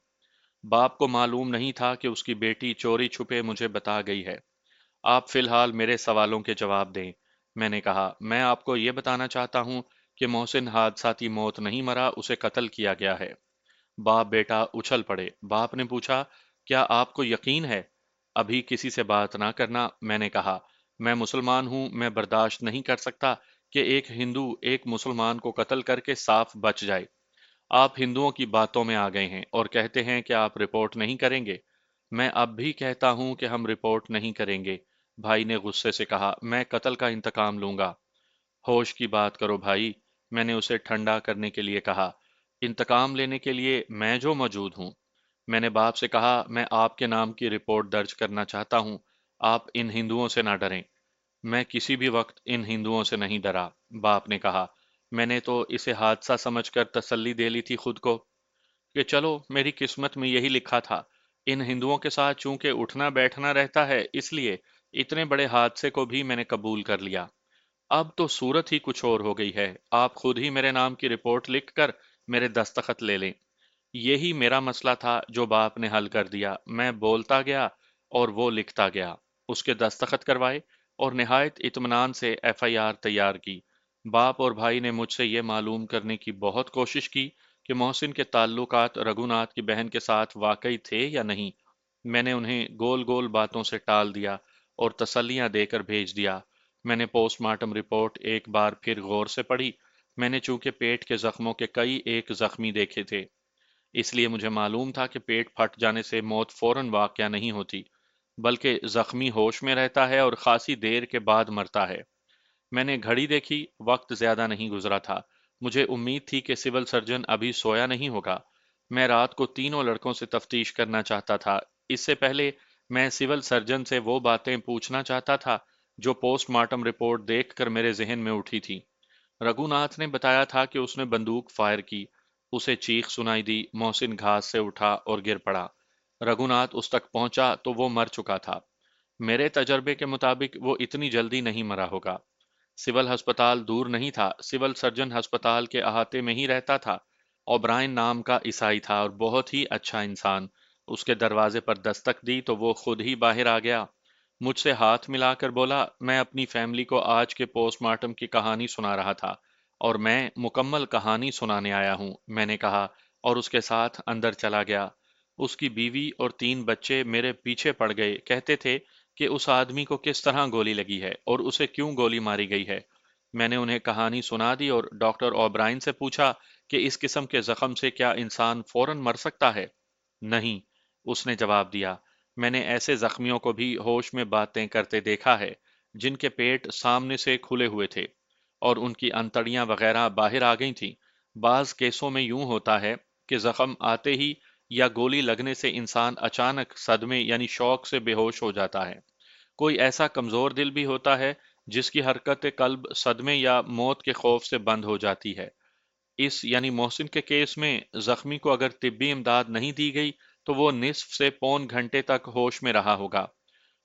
[SPEAKER 1] باپ کو معلوم نہیں تھا کہ اس کی بیٹی چوری چھپے مجھے بتا گئی ہے۔ آپ فی الحال میرے سوالوں کے جواب دیں۔ میں نے کہا، میں آپ کو یہ بتانا چاہتا ہوں کہ محسن حادثاتی موت نہیں مرا، اسے قتل کیا گیا ہے۔ باپ بیٹا اچھل پڑے۔ باپ نے پوچھا، کیا آپ کو یقین ہے؟ ابھی کسی سے بات نہ کرنا، میں نے کہا، میں مسلمان ہوں، میں برداشت نہیں کر سکتا کہ ایک ہندو ایک مسلمان کو قتل کر کے صاف بچ جائے۔ آپ ہندوؤں کی باتوں میں آ گئے ہیں اور کہتے ہیں کہ آپ رپورٹ نہیں کریں گے۔ میں اب بھی کہتا ہوں کہ ہم رپورٹ نہیں کریں گے، بھائی نے غصے سے کہا، میں قتل کا انتقام لوں گا۔ ہوش کی بات کرو بھائی، میں نے اسے ٹھنڈا کرنے کے لیے کہا، انتقام لینے کے لیے میں جو موجود ہوں۔ میں نے باپ سے کہا، میں آپ کے نام کی رپورٹ درج کرنا چاہتا ہوں، آپ ان ہندوؤں سے نہ ڈریں۔ میں کسی بھی وقت ان ہندوؤں سے نہیں ڈرا، باپ نے کہا، میں نے تو اسے حادثہ سمجھ کر تسلی دے لی تھی خود کو، کہ چلو میری قسمت میں یہی لکھا تھا۔ ان ہندوؤں کے ساتھ چونکہ اٹھنا بیٹھنا رہتا ہے، اس لیے اتنے بڑے حادثے کو بھی میں نے قبول کر لیا۔ اب تو صورت ہی کچھ اور ہو گئی ہے، آپ خود ہی میرے نام کی رپورٹ لکھ کر میرے دستخط لے لیں۔ یہی میرا مسئلہ تھا جو باپ نے حل کر دیا۔ میں بولتا گیا اور وہ لکھتا گیا، اس کے دستخط کروائے اور نہایت اطمینان سے ایف آئی آر تیار کی۔ باپ اور بھائی نے مجھ سے یہ معلوم کرنے کی بہت کوشش کی کہ محسن کے تعلقات رگھوناتھ کی بہن کے ساتھ واقعی تھے یا نہیں۔ میں نے انہیں گول گول باتوں سے ٹال دیا اور تسلیاں دے کر بھیج دیا۔ میں نے پوسٹ مارٹم رپورٹ ایک بار پھر غور سے پڑھی۔ میں نے چونکہ پیٹ کے زخموں کے کئی ایک زخمی دیکھے تھے، اس لیے مجھے معلوم تھا کہ پیٹ پھٹ جانے سے موت فوراً واقع نہیں ہوتی، بلکہ زخمی ہوش میں رہتا ہے اور خاصی دیر کے بعد مرتا ہے۔ میں نے گھڑی دیکھی، وقت زیادہ نہیں گزرا تھا۔ مجھے امید تھی کہ سول سرجن ابھی سویا نہیں ہوگا۔ میں رات کو تینوں لڑکوں سے تفتیش کرنا چاہتا تھا۔ اس سے پہلے میں سول سرجن سے وہ باتیں پوچھنا چاہتا تھا جو پوسٹ مارٹم رپورٹ دیکھ کر میرے ذہن میں اٹھی تھی۔ رگھوناتھ نے بتایا تھا کہ اس نے بندوق فائر کی، اسے چیخ سنائی دی، محسن گھاس سے اٹھا اور گر پڑا۔ رگھوناتھ اس تک پہنچا تو وہ مر چکا تھا۔ میرے تجربے کے مطابق وہ اتنی جلدی نہیں مرا ہوگا۔ سول ہسپتال دور نہیں تھا، سول سرجن ہسپتال کے احاطے میں ہی رہتا تھا۔ اوبرائن نام کا عیسائی تھا اور بہت ہی اچھا انسان۔ اس کے دروازے پر دستک دی تو وہ خود ہی باہر آ گیا، مجھ سے ہاتھ ملا کر بولا، میں اپنی فیملی کو آج کے پوسٹ مارٹم کی کہانی سنا رہا تھا اور میں مکمل کہانی سنانے آیا ہوں، میں نے کہا، اور اس کے ساتھ اندر چلا گیا۔ اس کی بیوی اور تین بچے میرے پیچھے پڑ گئے، کہتے تھے کہ اس آدمی کو کس طرح گولی لگی ہے اور اسے کیوں گولی ماری گئی ہے۔ میں نے انہیں کہانی سنا دی اور ڈاکٹر اوبرائن سے پوچھا کہ اس قسم کے زخم سے کیا انسان فوراً مر سکتا ہے؟ نہیں، اس نے جواب دیا، میں نے ایسے زخمیوں کو بھی ہوش میں باتیں کرتے دیکھا ہے جن کے پیٹ سامنے سے کھلے ہوئے تھے اور ان کی انتڑیاں وغیرہ باہر آ گئی تھیں۔ بعض کیسوں میں یوں ہوتا ہے کہ زخم آتے ہی یا گولی لگنے سے انسان اچانک صدمے یعنی شوق سے بے ہوش ہو جاتا ہے۔ کوئی ایسا کمزور دل بھی ہوتا ہے جس کی حرکت قلب صدمے یا موت کے خوف سے بند ہو جاتی ہے۔ اس یعنی محسن کے کیس میں زخمی کو اگر طبی امداد نہیں دی گئی تو وہ نصف سے پون گھنٹے تک ہوش میں رہا ہوگا۔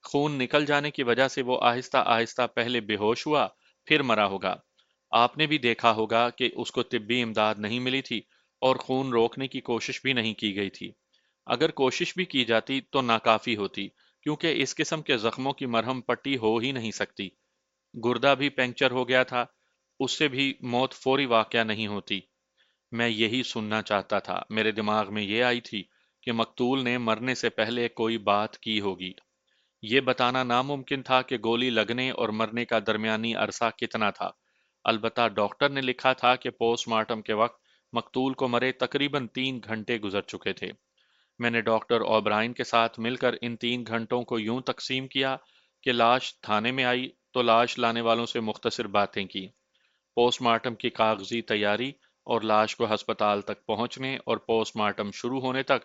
[SPEAKER 1] خون نکل جانے کی وجہ سے وہ آہستہ آہستہ پہلے بے ہوش ہوا، پھر مرا ہوگا۔ آپ نے بھی دیکھا ہوگا کہ اس کو طبی امداد نہیں ملی تھی اور خون روکنے کی کوشش بھی نہیں کی گئی تھی۔ اگر کوشش بھی کی جاتی تو ناکافی ہوتی، کیونکہ اس قسم کے زخموں کی مرہم پٹی ہو ہی نہیں سکتی۔ گردہ بھی پنکچر ہو گیا تھا، اس سے بھی موت فوری واقعہ نہیں ہوتی۔ میں یہی سننا چاہتا تھا، میرے دماغ میں یہ آئی تھی کہ مقتول نے مرنے سے پہلے کوئی بات کی ہوگی۔ یہ بتانا ناممکن تھا کہ گولی لگنے اور مرنے کا درمیانی عرصہ کتنا تھا۔ البتہ ڈاکٹر نے لکھا تھا کہ پوسٹ مارٹم کے وقت مقتول کو مرے تقریباً 3 گھنٹے گزر چکے تھے۔ میں نے ڈاکٹر اوبرائن کے ساتھ مل کر ان 3 گھنٹوں کو یوں تقسیم کیا کہ لاش تھانے میں آئی تو لاش لانے والوں سے مختصر باتیں کی، پوسٹ مارٹم کی کاغذی تیاری اور لاش کو ہسپتال تک پہنچنے اور پوسٹ مارٹم شروع ہونے تک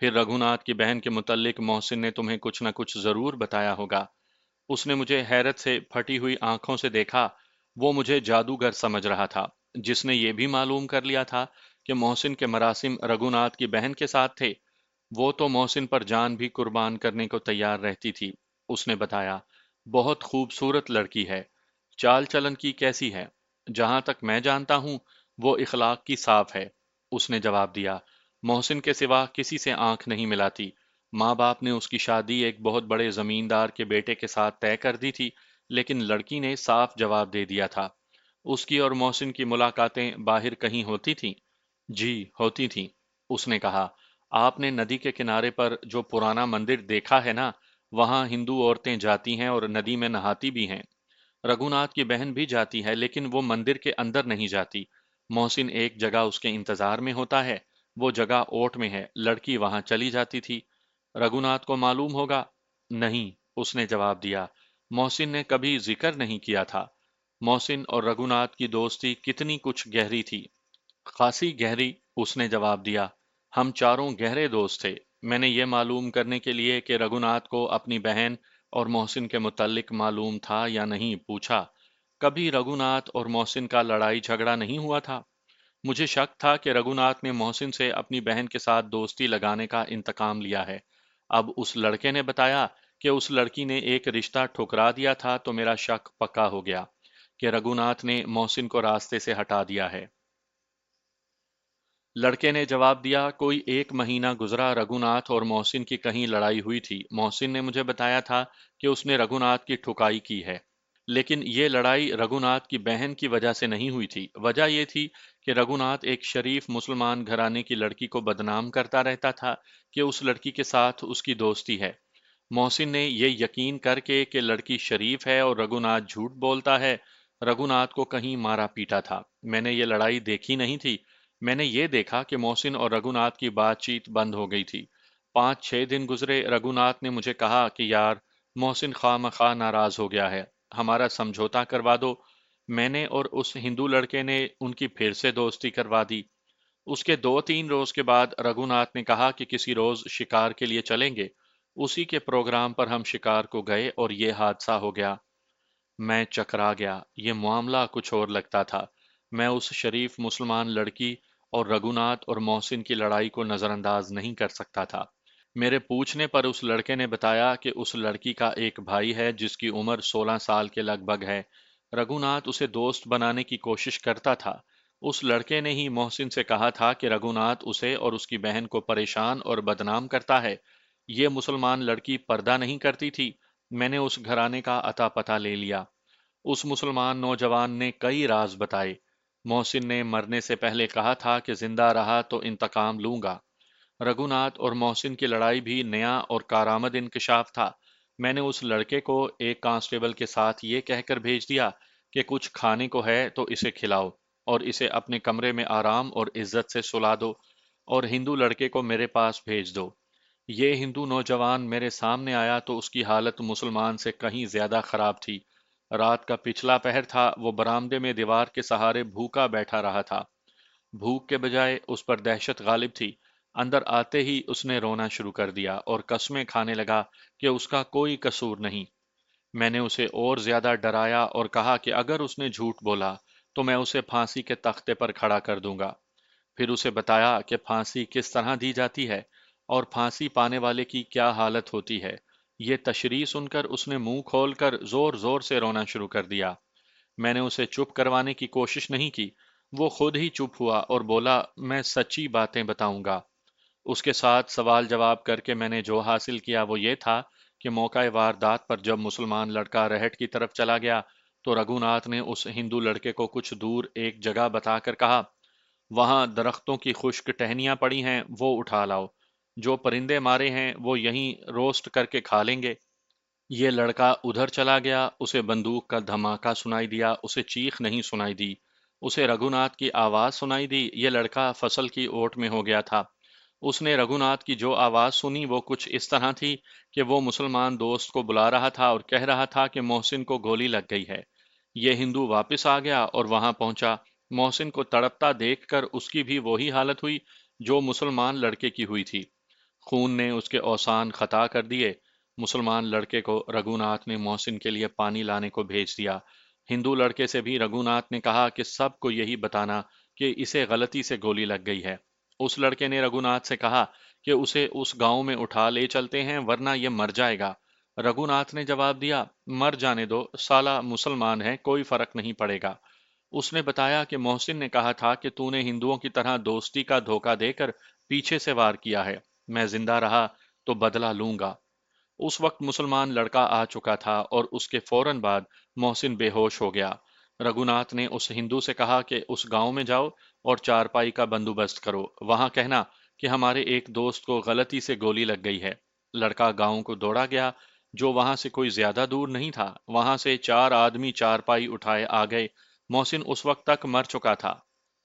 [SPEAKER 1] پھر رگھوناتھ کی بہن کے متعلق محسن نے تمہیں کچھ نہ کچھ ضرور بتایا ہوگا۔ اس نے مجھے حیرت سے پھٹی ہوئی آنکھوں سے دیکھا۔ وہ مجھے جادوگر سمجھ رہا تھا، جس نے یہ بھی معلوم کر لیا تھا کہ محسن کے مراسم رگھوناتھ کی بہن کے ساتھ تھے۔ وہ تو محسن پر جان بھی قربان کرنے کو تیار رہتی تھی۔ اس نے بتایا، بہت خوبصورت لڑکی ہے۔ چال چلن کی کیسی ہے؟ جہاں تک میں جانتا ہوں وہ اخلاق کی صاف ہے۔ اس نے جواب دیا، محسن کے سوا کسی سے آنکھ نہیں ملاتی۔ ماں باپ نے اس کی شادی ایک بہت بڑے زمیندار کے بیٹے کے ساتھ طے کر دی تھی، لیکن لڑکی نے صاف جواب دے دیا تھا۔ اس کی اور محسن کی ملاقاتیں باہر کہیں ہوتی تھیں؟ جی ہوتی تھیں۔ اس نے کہا، آپ نے ندی کے کنارے پر جو پرانا مندر دیکھا ہے نا، وہاں ہندو عورتیں جاتی ہیں اور ندی میں نہاتی بھی ہیں۔ رگھوناتھ کی بہن بھی جاتی ہے، لیکن وہ مندر کے اندر نہیں جاتی۔ محسن ایک جگہ اس کے انتظار میں ہوتا ہے، وہ جگہ اوٹ میں ہے، لڑکی وہاں چلی جاتی تھی۔ رگھوناتھ کو معلوم ہوگا؟ نہیں، اس نے جواب دیا، محسن نے کبھی ذکر نہیں کیا تھا۔ محسن اور رگھوناتھ کی دوستی کتنی کچھ گہری تھی؟ خاصی گہری، اس نے جواب دیا۔ ہم چاروں گہرے دوست تھے۔ میں نے یہ معلوم کرنے کے لیے کہ رگھوناتھ کو اپنی بہن اور محسن کے متعلق معلوم تھا یا نہیں پوچھا۔ کبھی رگھوناتھ اور محسن کا لڑائی جھگڑا نہیں ہوا تھا؟ مجھے شک تھا کہ رگھوناتھ نے محسن سے اپنی بہن کے ساتھ دوستی لگانے کا انتقام لیا ہے۔ اب اس لڑکے نے بتایا کہ اس لڑکی نے ایک رشتہ ٹھکرا دیا تھا تو میرا شک پکا ہو گیا کہ رگھوناتھ نے محسن کو راستے سے ہٹا دیا ہے۔ لڑکے نے جواب دیا، کوئی 1 مہینہ گزرا، رگھوناتھ اور محسن کی کہیں لڑائی ہوئی تھی۔ محسن نے مجھے بتایا تھا کہ اس نے رگھوناتھ کی ٹھکائی کی ہے، لیکن یہ لڑائی رگھوناتھ کی بہن کی وجہ سے نہیں ہوئی تھی۔ وجہ یہ تھی کہ رگھوناتھ ایک شریف مسلمان گھرانے کی لڑکی کو بدنام کرتا رہتا تھا کہ اس لڑکی کے ساتھ اس کی دوستی ہے۔ محسن نے یہ یقین کر کے کہ لڑکی شریف ہے اور رگھوناتھ جھوٹ بولتا ہے، رگھوناتھ کو کہیں مارا پیٹا تھا۔ میں نے یہ لڑائی دیکھی نہیں تھی۔ میں نے یہ دیکھا کہ محسن اور رگھوناتھ کی بات چیت بند ہو گئی تھی۔ 5 6 دن گزرے، رگھوناتھ نے مجھے کہا کہ یار، محسن خواہ مخواہ ناراض ہو گیا ہے، ہمارا سمجھوتا کروا دو۔ میں نے اور اس ہندو لڑکے نے ان کی پھر سے دوستی کروا دی۔ اس کے 2 3 روز کے بعد رگھوناتھ نے کہا کہ کسی روز شکار کے لیے چلیں گے۔ اسی کے پروگرام پر ہم شکار کو گئے اور یہ حادثہ ہو گیا۔ میں چکرا گیا، یہ معاملہ کچھ اور لگتا تھا۔ میں اس شریف مسلمان لڑکی اور رگھوناتھ اور محسن کی لڑائی کو نظر انداز نہیں کر سکتا تھا۔ میرے پوچھنے پر اس لڑکے نے بتایا کہ اس لڑکی کا ایک بھائی ہے جس کی عمر 16 سال کے لگ بھگ ہے۔ رگھوناتھ اسے دوست بنانے کی کوشش کرتا تھا۔ اس لڑکے نے ہی محسن سے کہا تھا کہ رگھوناتھ اسے اور اس کی بہن کو پریشان اور بدنام کرتا ہے۔ یہ مسلمان لڑکی پردہ نہیں کرتی تھی۔ میں نے اس گھرانے کا اتا پتہ لے لیا۔ اس مسلمان نوجوان نے کئی راز بتائے۔ محسن نے مرنے سے پہلے کہا تھا کہ زندہ رہا تو انتقام لوں گا۔ رگھوناتھ اور محسن کی لڑائی بھی نیا اور کارآمد انکشاف تھا۔ میں نے اس لڑکے کو ایک کانسٹیبل کے ساتھ یہ کہہ کر بھیج دیا کہ کچھ کھانے کو ہے تو اسے کھلاؤ اور اسے اپنے کمرے میں آرام اور عزت سے سلا دو، اور ہندو لڑکے کو میرے پاس بھیج دو۔ یہ ہندو نوجوان میرے سامنے آیا تو اس کی حالت مسلمان سے کہیں زیادہ خراب تھی۔ رات کا پچھلا پہر تھا، وہ برآمدے میں دیوار کے سہارے بھوکا بیٹھا رہا تھا۔ بھوک کے بجائے اس پر دہشت غالب تھی۔ اندر آتے ہی اس نے رونا شروع کر دیا اور قسمیں کھانے لگا کہ اس کا کوئی قصور نہیں۔ میں نے اسے اور زیادہ ڈرایا اور کہا کہ اگر اس نے جھوٹ بولا تو میں اسے پھانسی کے تختے پر کھڑا کر دوں گا۔ پھر اسے بتایا کہ پھانسی کس طرح دی جاتی ہے اور پھانسی پانے والے کی کیا حالت ہوتی ہے۔ یہ تشریح سن کر اس نے منہ کھول کر زور زور سے رونا شروع کر دیا۔ میں نے اسے چپ کروانے کی کوشش نہیں کی، وہ خود ہی چپ ہوا اور بولا، میں سچی باتیں بتاؤں گا۔ اس کے ساتھ سوال جواب کر کے میں نے جو حاصل کیا وہ یہ تھا کہ موقع واردات پر جب مسلمان لڑکا رہٹ کی طرف چلا گیا تو رگھوناتھ نے اس ہندو لڑکے کو کچھ دور ایک جگہ بتا کر کہا، وہاں درختوں کی خشک ٹہنیاں پڑی ہیں، وہ اٹھا لاؤ۔ جو پرندے مارے ہیں وہ یہیں روسٹ کر کے کھا لیں گے۔ یہ لڑکا ادھر چلا گیا، اسے بندوق کا دھماکہ سنائی دیا، اسے چیخ نہیں سنائی دی، اسے رگھوناتھ کی آواز سنائی دی۔ یہ لڑکا فصل کی اوٹ میں ہو گیا تھا۔ اس نے رگھوناتھ کی جو آواز سنی وہ کچھ اس طرح تھی کہ وہ مسلمان دوست کو بلا رہا تھا اور کہہ رہا تھا کہ محسن کو گولی لگ گئی ہے۔ یہ ہندو واپس آ گیا اور وہاں پہنچا۔ محسن کو تڑپتا دیکھ کر اس کی بھی وہی حالت ہوئی جو مسلمان لڑکے کی ہوئی تھی۔ خون نے اس کے اوسان خطا کر دیے۔ مسلمان لڑکے کو رگھوناتھ نے محسن کے لیے پانی لانے کو بھیج دیا۔ ہندو لڑکے سے بھی رگھوناتھ نے کہا کہ سب کو یہی بتانا کہ اسے غلطی سے گولی لگ گئی ہے۔ اس لڑکے نے رگھوناتھ سے کہا کہ اسے اس گاؤں میں اٹھا لے چلتے ہیں ورنہ یہ مر جائے گا۔ رگھوناتھ نے جواب دیا، مر جانے دو، سالہ مسلمان ہے، کوئی فرق نہیں پڑے گا۔ اس نے بتایا کہ محسن نے کہا تھا کہ تو نے ہندوؤں کی طرح دوستی کا دھوکہ دے کر پیچھے سے وار کیا ہے، میں زندہ رہا تو بدلہ لوں گا۔ اس وقت مسلمان لڑکا آ چکا تھا اور اس کے فوراً بعد محسن بے ہوش ہو گیا۔ رگھوناتھ نے اس ہندو سے کہا کہ اس گاؤں میں جاؤ اور چارپائی کا بندوبست کرو، وہاں کہنا کہ ہمارے ایک دوست کو غلطی سے گولی لگ گئی ہے۔ لڑکا گاؤں کو دوڑا گیا جو وہاں سے کوئی زیادہ دور نہیں تھا۔ وہاں سے 4 آدمی چارپائی اٹھائے آ گئے۔ محسن اس وقت تک مر چکا تھا۔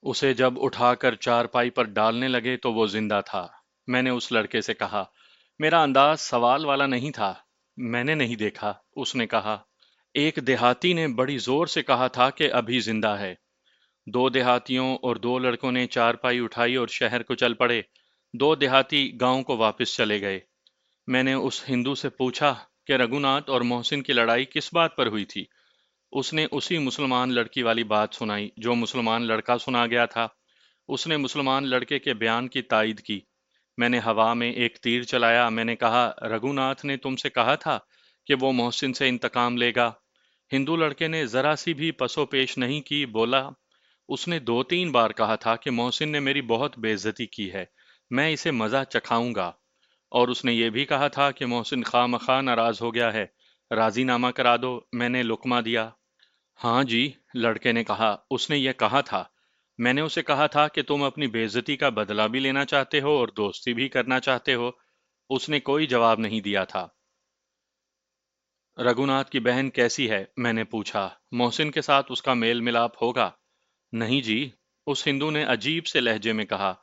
[SPEAKER 1] اسے جب اٹھا کر چارپائی پر ڈالنے لگے تو وہ زندہ تھا۔ میں نے اس لڑکے سے کہا، میرا انداز سوال والا نہیں تھا، میں نے نہیں دیکھا۔ اس نے کہا، ایک دیہاتی نے بڑی زور سے کہا تھا کہ ابھی زندہ ہے۔ 2 دیہاتیوں اور 2 لڑکوں نے چارپائی اٹھائی اور شہر کو چل پڑے۔ 2 دیہاتی گاؤں کو واپس چلے گئے۔ میں نے اس ہندو سے پوچھا کہ رگھوناتھ اور محسن کی لڑائی کس بات پر ہوئی تھی۔ اس نے اسی مسلمان لڑکی والی بات سنائی جو مسلمان لڑکا سنا گیا تھا۔ اس نے مسلمان لڑکے کے بیان کی تائید کی۔ میں نے ہوا میں ایک تیر چلایا۔ میں نے کہا، رگھوناتھ نے تم سے کہا تھا کہ وہ محسن سے انتقام لے گا۔ ہندو لڑکے نے ذرا سی بھی پسو پیش نہیں کی، بولا، اس نے 2 3 بار کہا تھا کہ محسن نے میری بہت بے عزتی کی ہے، میں اسے مزہ چکھاؤں گا، اور اس نے یہ بھی کہا تھا کہ محسن خواہ مخواہ ناراض ہو گیا ہے، راضی نامہ کرا دو۔ میں نے لقمہ دیا۔ ہاں جی، لڑکے نے کہا، اس نے یہ کہا تھا۔ میں نے اسے کہا تھا کہ تم اپنی بے عزتی کا بدلہ بھی لینا چاہتے ہو اور دوستی بھی کرنا چاہتے ہو۔ اس نے کوئی جواب نہیں دیا تھا۔ رگھوناتھ کی بہن کیسی ہے؟ میں نے پوچھا۔ محسن کے ساتھ اس کا میل ملاپ ہوگا؟ نہیں جی، اس ہندو نے عجیب سے لہجے میں کہا۔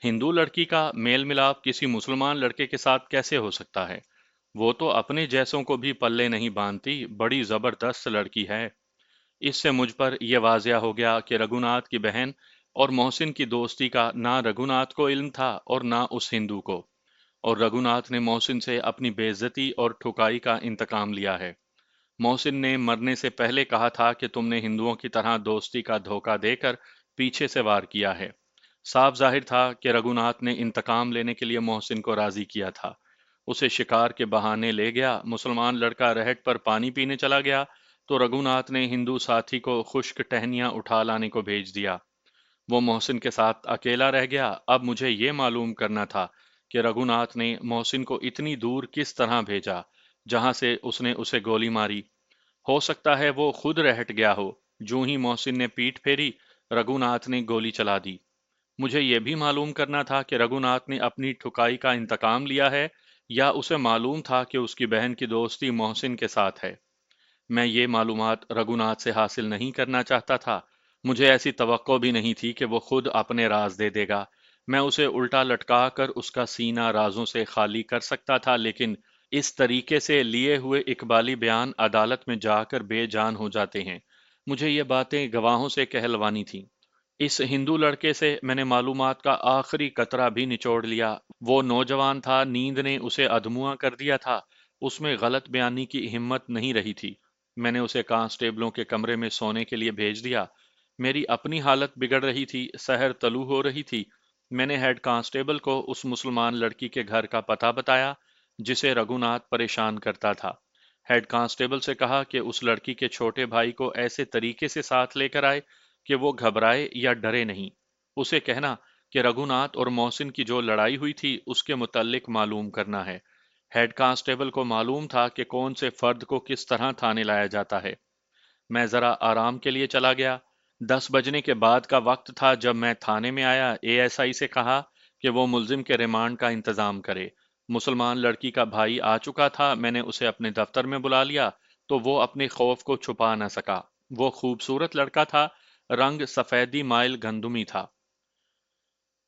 [SPEAKER 1] ہندو لڑکی کا میل ملاپ کسی مسلمان لڑکے کے ساتھ کیسے ہو سکتا ہے؟ وہ تو اپنے جیسوں کو بھی پلے نہیں باندھتی، بڑی زبردست لڑکی ہے۔ اس سے مجھ پر یہ واضح ہو گیا کہ رگھوناتھ کی بہن اور محسن کی دوستی کا نہ رگھوناتھ کو علم تھا اور نہ اس ہندو کو، اور رگھوناتھ نے محسن سے اپنی بے عزتی اور ٹھکائی کا انتقام لیا ہے۔ محسن نے مرنے سے پہلے کہا تھا کہ تم نے ہندوؤں کی طرح دوستی کا دھوکہ دے کر پیچھے سے وار کیا ہے۔ صاف ظاہر تھا کہ رگھوناتھ نے انتقام لینے کے لیے محسن کو راضی کیا تھا۔ اسے شکار کے بہانے لے گیا۔ مسلمان لڑکا رہٹ پر پانی پینے چلا گیا تو رگھوناتھ نے ہندو ساتھی کو خشک ٹہنیاں اٹھا لانے کو بھیج دیا۔ وہ محسن کے ساتھ اکیلا رہ گیا۔ اب مجھے یہ معلوم کرنا تھا کہ رگھوناتھ نے محسن کو اتنی دور کس طرح بھیجا جہاں سے اس نے اسے گولی ماری۔ ہو سکتا ہے وہ خود رہٹ گیا ہو۔ جو ہی محسن نے پیٹھ پھیری، رگھوناتھ نے گولی چلا دی۔ مجھے یہ بھی معلوم کرنا تھا کہ رگھوناتھ نے اپنی ٹھکائی کا انتقام لیا ہے یا اسے معلوم تھا کہ اس کی بہن کی دوستی محسن کے ساتھ ہے۔ میں یہ معلومات رگھوناتھ سے حاصل نہیں کرنا چاہتا تھا۔ مجھے ایسی توقع بھی نہیں تھی کہ وہ خود اپنے راز دے دے گا۔ میں اسے الٹا لٹکا کر اس کا سینہ رازوں سے خالی کر سکتا تھا، لیکن اس طریقے سے لیے ہوئے اقبالی بیان عدالت میں جا کر بے جان ہو جاتے ہیں۔ مجھے یہ باتیں گواہوں سے کہلوانی تھیں۔ اس ہندو لڑکے سے میں نے معلومات کا آخری قطرہ بھی نچوڑ لیا۔ وہ نوجوان تھا، نیند نے اسے ادھموا کر دیا تھا، اس میں غلط بیانی کی ہمت نہیں رہی تھی۔ میں نے اسے کانسٹیبلوں کے کمرے میں سونے کے لیے بھیج دیا۔ میری اپنی حالت بگڑ رہی تھی، سحر طلوع ہو رہی تھی۔ میں نے ہیڈ کانسٹیبل کو اس مسلمان لڑکی کے گھر کا پتہ بتایا جسے رگھوناتھ پریشان کرتا تھا۔ ہیڈ کانسٹیبل سے کہا کہ اس لڑکی کے چھوٹے بھائی کو ایسے طریقے سے ساتھ لے کر آئے کہ وہ گھبرائے یا ڈرے نہیں۔ اسے کہنا کہ رگھوناتھ اور محسن کی جو لڑائی ہوئی تھی اس کے متعلق معلوم کرنا ہے۔ ہیڈ کانسٹیبل کو معلوم تھا کہ کون سے فرد کو کس طرح تھانے لایا جاتا ہے۔ میں ذرا آرام کے لیے چلا گیا۔ 10 بجنے کے بعد کا وقت تھا جب میں تھانے میں آیا۔ اے ایس آئی سے کہا کہ وہ ملزم کے ریمانڈ کا انتظام کرے۔ مسلمان لڑکی کا بھائی آ چکا تھا۔ میں نے اسے اپنے دفتر میں بلا لیا تو وہ اپنے خوف کو چھپا نہ سکا۔ وہ خوبصورت لڑکا تھا، رنگ سفیدی مائل گندمی تھا،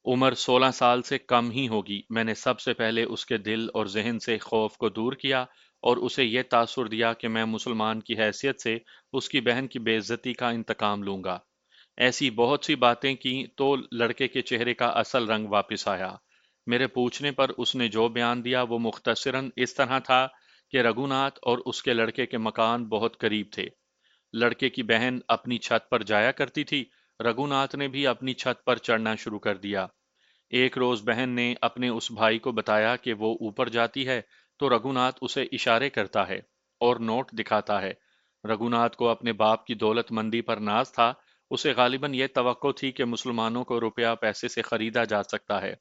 [SPEAKER 1] عمر 16 سال سے کم ہی ہوگی۔ میں نے سب سے پہلے اس کے دل اور ذہن سے خوف کو دور کیا اور اسے یہ تاثر دیا کہ میں مسلمان کی حیثیت سے اس کی بہن کی بے عزتی کا انتقام لوں گا۔ ایسی بہت سی باتیں کی تو لڑکے کے چہرے کا اصل رنگ واپس آیا۔ میرے پوچھنے پر اس نے جو بیان دیا وہ مختصراً اس طرح تھا کہ رگھوناتھ اور اس کے لڑکے کے مکان بہت قریب تھے۔ لڑکے کی بہن اپنی چھت پر جایا کرتی تھی، رگھوناتھ نے بھی اپنی چھت پر چڑھنا شروع کر دیا۔ ایک روز بہن نے اپنے اس بھائی کو بتایا کہ وہ اوپر جاتی ہے تو رگھوناتھ اسے اشارے کرتا ہے اور نوٹ دکھاتا ہے۔ رگھوناتھ کو اپنے باپ کی دولت مندی پر ناز تھا، اسے غالباً یہ توقع تھی کہ مسلمانوں کو روپیہ پیسے سے خریدا جا سکتا ہے۔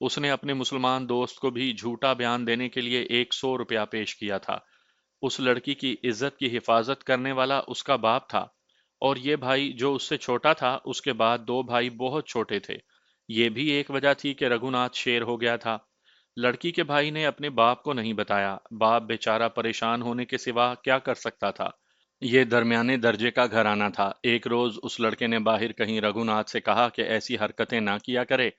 [SPEAKER 1] اس نے اپنے مسلمان دوست کو بھی جھوٹا بیان دینے کے لیے 100 روپیہ پیش کیا تھا۔ اس لڑکی کی عزت کی حفاظت کرنے والا اس کا باپ تھا، اور یہ بھائی جو اس سے چھوٹا تھا، اس کے بعد دو بھائی بہت چھوٹے تھے۔ یہ بھی ایک وجہ تھی کہ رگھوناتھ شیر ہو گیا تھا۔ لڑکی کے بھائی نے اپنے باپ کو نہیں بتایا۔ باپ بیچارہ پریشان ہونے کے سوا کیا کر سکتا تھا؟ یہ درمیانے درجے کا گھرانہ تھا۔ ایک روز اس لڑکے نے باہر کہیں رگھوناتھ سے کہا کہ ایسی حرکتیں نہ کیا کرے،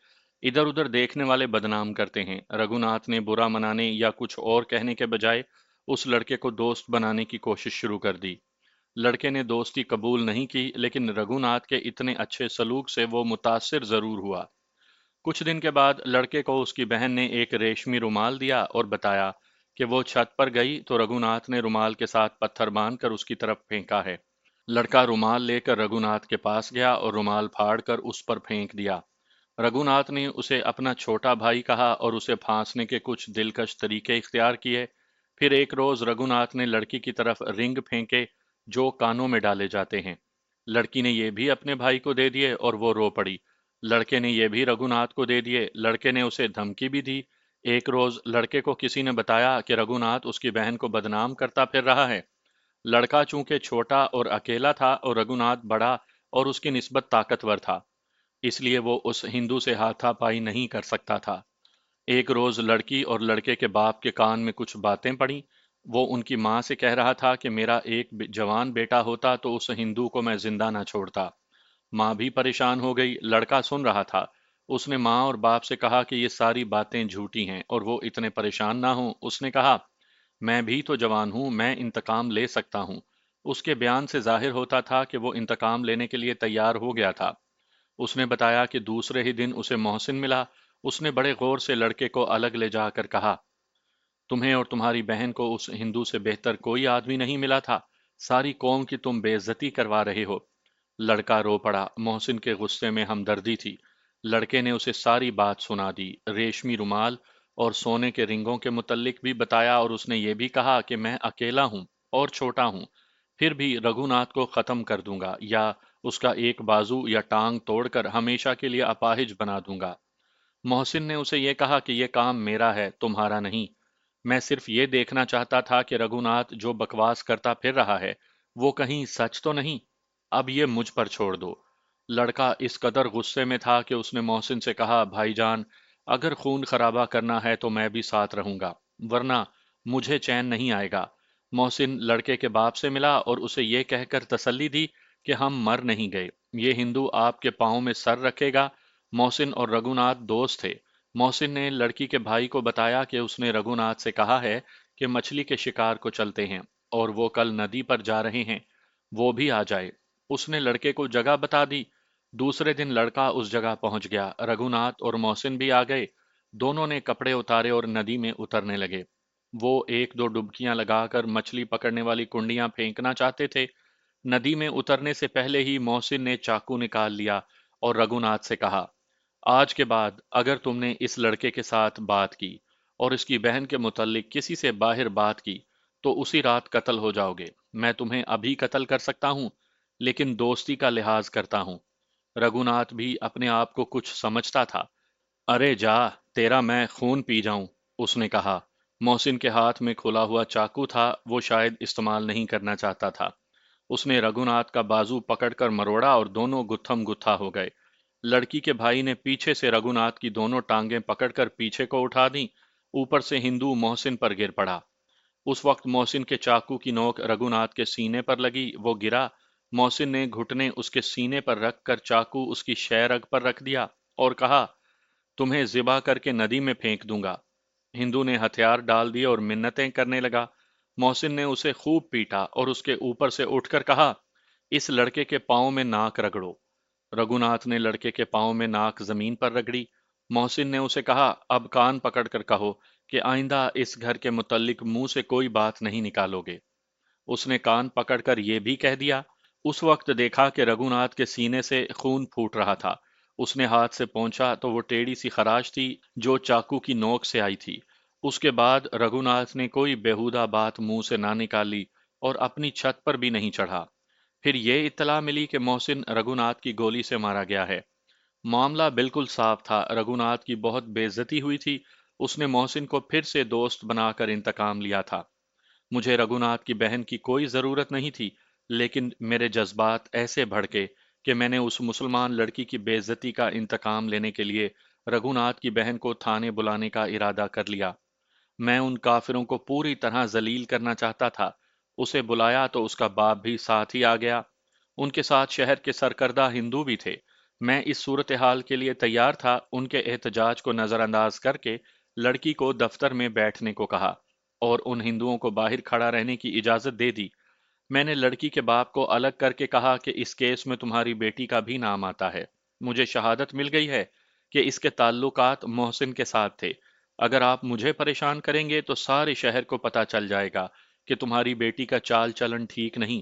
[SPEAKER 1] ادھر ادھر دیکھنے والے بدنام کرتے ہیں۔ رگھوناتھ نے برا منانے یا کچھ اور کہنے کے بجائے اس لڑکے کو دوست بنانے کی کوشش شروع کر دی۔ لڑکے نے دوستی قبول نہیں کی، لیکن رگھوناتھ کے اتنے اچھے سلوک سے وہ متاثر ضرور ہوا۔ کچھ دن کے بعد لڑکے کو اس کی بہن نے ایک ریشمی رومال دیا اور بتایا کہ وہ چھت پر گئی تو رگھوناتھ نے رومال کے ساتھ پتھر باندھ کر اس کی طرف پھینکا ہے۔ لڑکا رومال لے کر رگھوناتھ کے پاس گیا اور رومال پھاڑ کر اس پر پھینک دیا۔ رگھوناتھ نے اسے اپنا چھوٹا بھائی کہا اور اسے پھانسنے کے کچھ دلکش طریقے اختیار کیے۔ پھر ایک روز رگھوناتھ نے لڑکی کی طرف رنگ پھینکے جو کانوں میں ڈالے جاتے ہیں۔ لڑکی نے یہ بھی اپنے بھائی کو دے دیے اور وہ رو پڑی۔ لڑکے نے یہ بھی رگھوناتھ کو دے دیے۔ لڑکے نے اسے دھمکی بھی دی۔ ایک روز لڑکے کو کسی نے بتایا کہ رگھوناتھ اس کی بہن کو بدنام کرتا پھر رہا ہے۔ لڑکا چونکہ چھوٹا اور اکیلا تھا اور رگھوناتھ بڑا اور اس کی نسبت طاقتور تھا، اس لیے وہ اس ہندو سے ہاتھا پائی نہیں کر سکتا تھا۔ ایک روز لڑکی اور لڑکے کے باپ کے کان میں کچھ باتیں پڑیں۔ وہ ان کی ماں سے کہہ رہا تھا کہ میرا ایک جوان بیٹا ہوتا تو اس ہندو کو میں زندہ نہ چھوڑتا۔ ماں بھی پریشان ہو گئی۔ لڑکا سن رہا تھا۔ اس نے ماں اور باپ سے کہا کہ یہ ساری باتیں جھوٹی ہیں اور وہ اتنے پریشان نہ ہوں۔ اس نے کہا، میں بھی تو جوان ہوں، میں انتقام لے سکتا ہوں۔ اس کے بیان سے ظاہر ہوتا تھا کہ وہ انتقام لینے کے لیے تیار ہو گیا تھا۔ اس نے بتایا کہ دوسرے ہی دن اسے محسن ملا۔ اس نے بڑے غور سے لڑکے کو الگ لے جا کر کہا، تمہیں اور تمہاری بہن کو اس ہندو سے بہتر کوئی آدمی نہیں ملا تھا، ساری قوم کی تم بے عزتی کروا رہے ہو۔ لڑکا رو پڑا۔ محسن کے غصے میں ہمدردی تھی۔ لڑکے نے اسے ساری بات سنا دی، ریشمی رومال اور سونے کے رنگوں کے متعلق بھی بتایا، اور اس نے یہ بھی کہا کہ میں اکیلا ہوں اور چھوٹا ہوں، پھر بھی رگھوناتھ کو ختم کر دوں گا، یا اس کا ایک بازو یا ٹانگ توڑ کر ہمیشہ کے لیے اپاہج بنا دوں گا۔ محسن نے اسے یہ کہا کہ یہ کام میرا ہے، تمہارا نہیں۔ میں صرف یہ دیکھنا چاہتا تھا کہ رگھوناتھ جو بکواس کرتا پھر رہا ہے وہ کہیں سچ تو نہیں۔ اب یہ مجھ پر چھوڑ دو۔ لڑکا اس قدر غصے میں تھا کہ اس نے محسن سے کہا، بھائی جان، اگر خون خرابہ کرنا ہے تو میں بھی ساتھ رہوں گا، ورنہ مجھے چین نہیں آئے گا۔ محسن لڑکے کے باپ سے ملا اور اسے یہ کہہ کر تسلی دی کہ ہم مر نہیں گئے، یہ ہندو آپ کے پاؤں میں سر رکھے گا۔ محسن اور رگھوناتھ دوست تھے۔ محسن نے لڑکی کے بھائی کو بتایا کہ اس نے رگھوناتھ سے کہا ہے کہ مچھلی کے شکار کو چلتے ہیں اور وہ کل ندی پر جا رہے ہیں، وہ بھی آ جائے۔ اس نے لڑکے کو جگہ بتا دی۔ دوسرے دن لڑکا اس جگہ پہنچ گیا۔ رگھوناتھ اور محسن بھی آ گئے۔ دونوں نے کپڑے اتارے اور ندی میں اترنے لگے۔ وہ ایک دو ڈبکیاں لگا کر مچھلی پکڑنے والی کنڈیاں پھینکنا چاہتے تھے۔ ندی میں اترنے سے پہلے ہی محسن نے چاقو نکال لیا اور رگھوناتھ سے کہا، آج کے بعد اگر تم نے اس لڑکے کے ساتھ بات کی اور اس کی بہن کے متعلق کسی سے باہر بات کی تو اسی رات قتل ہو جاؤ گے۔ میں تمہیں ابھی قتل کر سکتا ہوں، لیکن دوستی کا لحاظ کرتا ہوں۔ رگھوناتھ بھی اپنے آپ کو کچھ سمجھتا تھا۔ ارے جا، تیرا میں خون پی جاؤں، اس نے کہا۔ محسن کے ہاتھ میں کھلا ہوا چاقو تھا، وہ شاید استعمال نہیں کرنا چاہتا تھا۔ اس نے رگھوناتھ کا بازو پکڑ کر مروڑا اور دونوں گتھم گتھا ہو گئے۔ لڑکی کے بھائی نے پیچھے سے رگھوناتھ کی دونوں ٹانگیں پکڑ کر پیچھے کو اٹھا دیں۔ اوپر سے ہندو محسن پر گر پڑا۔ اس وقت محسن کے چاقو کی نوک رگھوناتھ کے سینے پر لگی، وہ گرا۔ محسن نے گھٹنے اس کے سینے پر رکھ کر چاقو اس کی شہ رگ پر رکھ دیا اور کہا، تمہیں ذبح کر کے ندی میں پھینک دوں گا۔ ہندو نے ہتھیار ڈال دیے اور منتیں کرنے لگا۔ محسن نے اسے خوب پیٹا اور اس کے اوپر سے اٹھ کر کہا، اس لڑکے کے پاؤں میں ناک رگڑو۔ رگھوناتھ نے لڑکے کے پاؤں میں ناک زمین پر رگڑی۔ محسن نے اسے کہا، اب کان پکڑ کر کہو کہ آئندہ اس گھر کے متعلق منہ سے کوئی بات نہیں نکالو گے۔ اس نے کان پکڑ کر یہ بھی کہہ دیا۔ اس وقت دیکھا کہ رگھوناتھ کے سینے سے خون پھوٹ رہا تھا۔ اس نے ہاتھ سے پہنچا تو وہ ٹیڑھی سی خراش تھی جو چاقو کی نوک سے آئی تھی۔ اس کے بعد رگھوناتھ نے کوئی بےہودہ بات منہ سے نہ نکالی اور اپنی چھت پر بھی نہیں چڑھا۔ پھر یہ اطلاع ملی کہ محسن رگھوناتھ کی گولی سے مارا گیا ہے۔ معاملہ بالکل صاف تھا، رگھوناتھ کی بہت بے عزتی ہوئی تھی۔ اس نے محسن کو پھر سے دوست بنا کر انتقام لیا تھا۔ مجھے رگھوناتھ کی بہن کی کوئی ضرورت نہیں تھی، لیکن میرے جذبات ایسے بھڑکے کہ میں نے اس مسلمان لڑکی کی بے عزتی کا انتقام لینے کے لیے رگھوناتھ کی بہن کو تھانے بلانے کا ارادہ کر لیا۔ میں ان کافروں کو پوری طرح ذلیل کرنا چاہتا تھا۔ اسے بلایا تو اس کا باپ بھی ساتھ ہی آ گیا۔ ان کے ساتھ شہر کے سرکردہ ہندو بھی تھے۔ میں اس صورتحال کے لیے تیار تھا۔ ان کے احتجاج کو نظر انداز کر کے لڑکی کو دفتر میں بیٹھنے کو کہا اور ان ہندوؤں کو باہر کھڑا رہنے کی اجازت دے دی۔ میں نے لڑکی کے باپ کو الگ کر کے کہا کہ اس کیس میں تمہاری بیٹی کا بھی نام آتا ہے۔ مجھے شہادت مل گئی ہے کہ اس کے تعلقات محسن کے ساتھ تھے۔ اگر آپ مجھے پریشان کریں گے تو سارے شہر کو پتہ چل جائے گا کہ تمہاری بیٹی کا چال چلن ٹھیک نہیں۔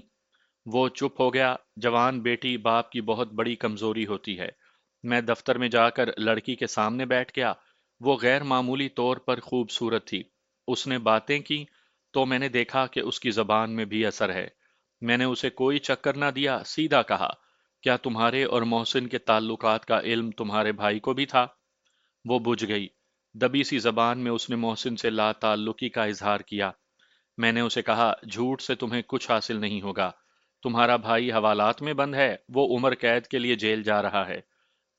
[SPEAKER 1] وہ چپ ہو گیا۔ جوان بیٹی باپ کی بہت بڑی کمزوری ہوتی ہے۔ میں دفتر میں جا کر لڑکی کے سامنے بیٹھ گیا۔ وہ غیر معمولی طور پر خوبصورت تھی۔ اس نے باتیں کی تو میں نے دیکھا کہ اس کی زبان میں بھی اثر ہے۔ میں نے اسے کوئی چکر نہ دیا، سیدھا کہا، کیا تمہارے اور محسن کے تعلقات کا علم تمہارے بھائی کو بھی تھا؟ وہ بجھ گئی۔ دبی سی زبان میں اس نے محسن سے لا تعلقی کا اظہار کیا۔ میں نے اسے کہا، جھوٹ سے تمہیں کچھ حاصل نہیں ہوگا۔ تمہارا بھائی حوالات میں بند ہے، وہ عمر قید کے لیے جیل جا رہا ہے۔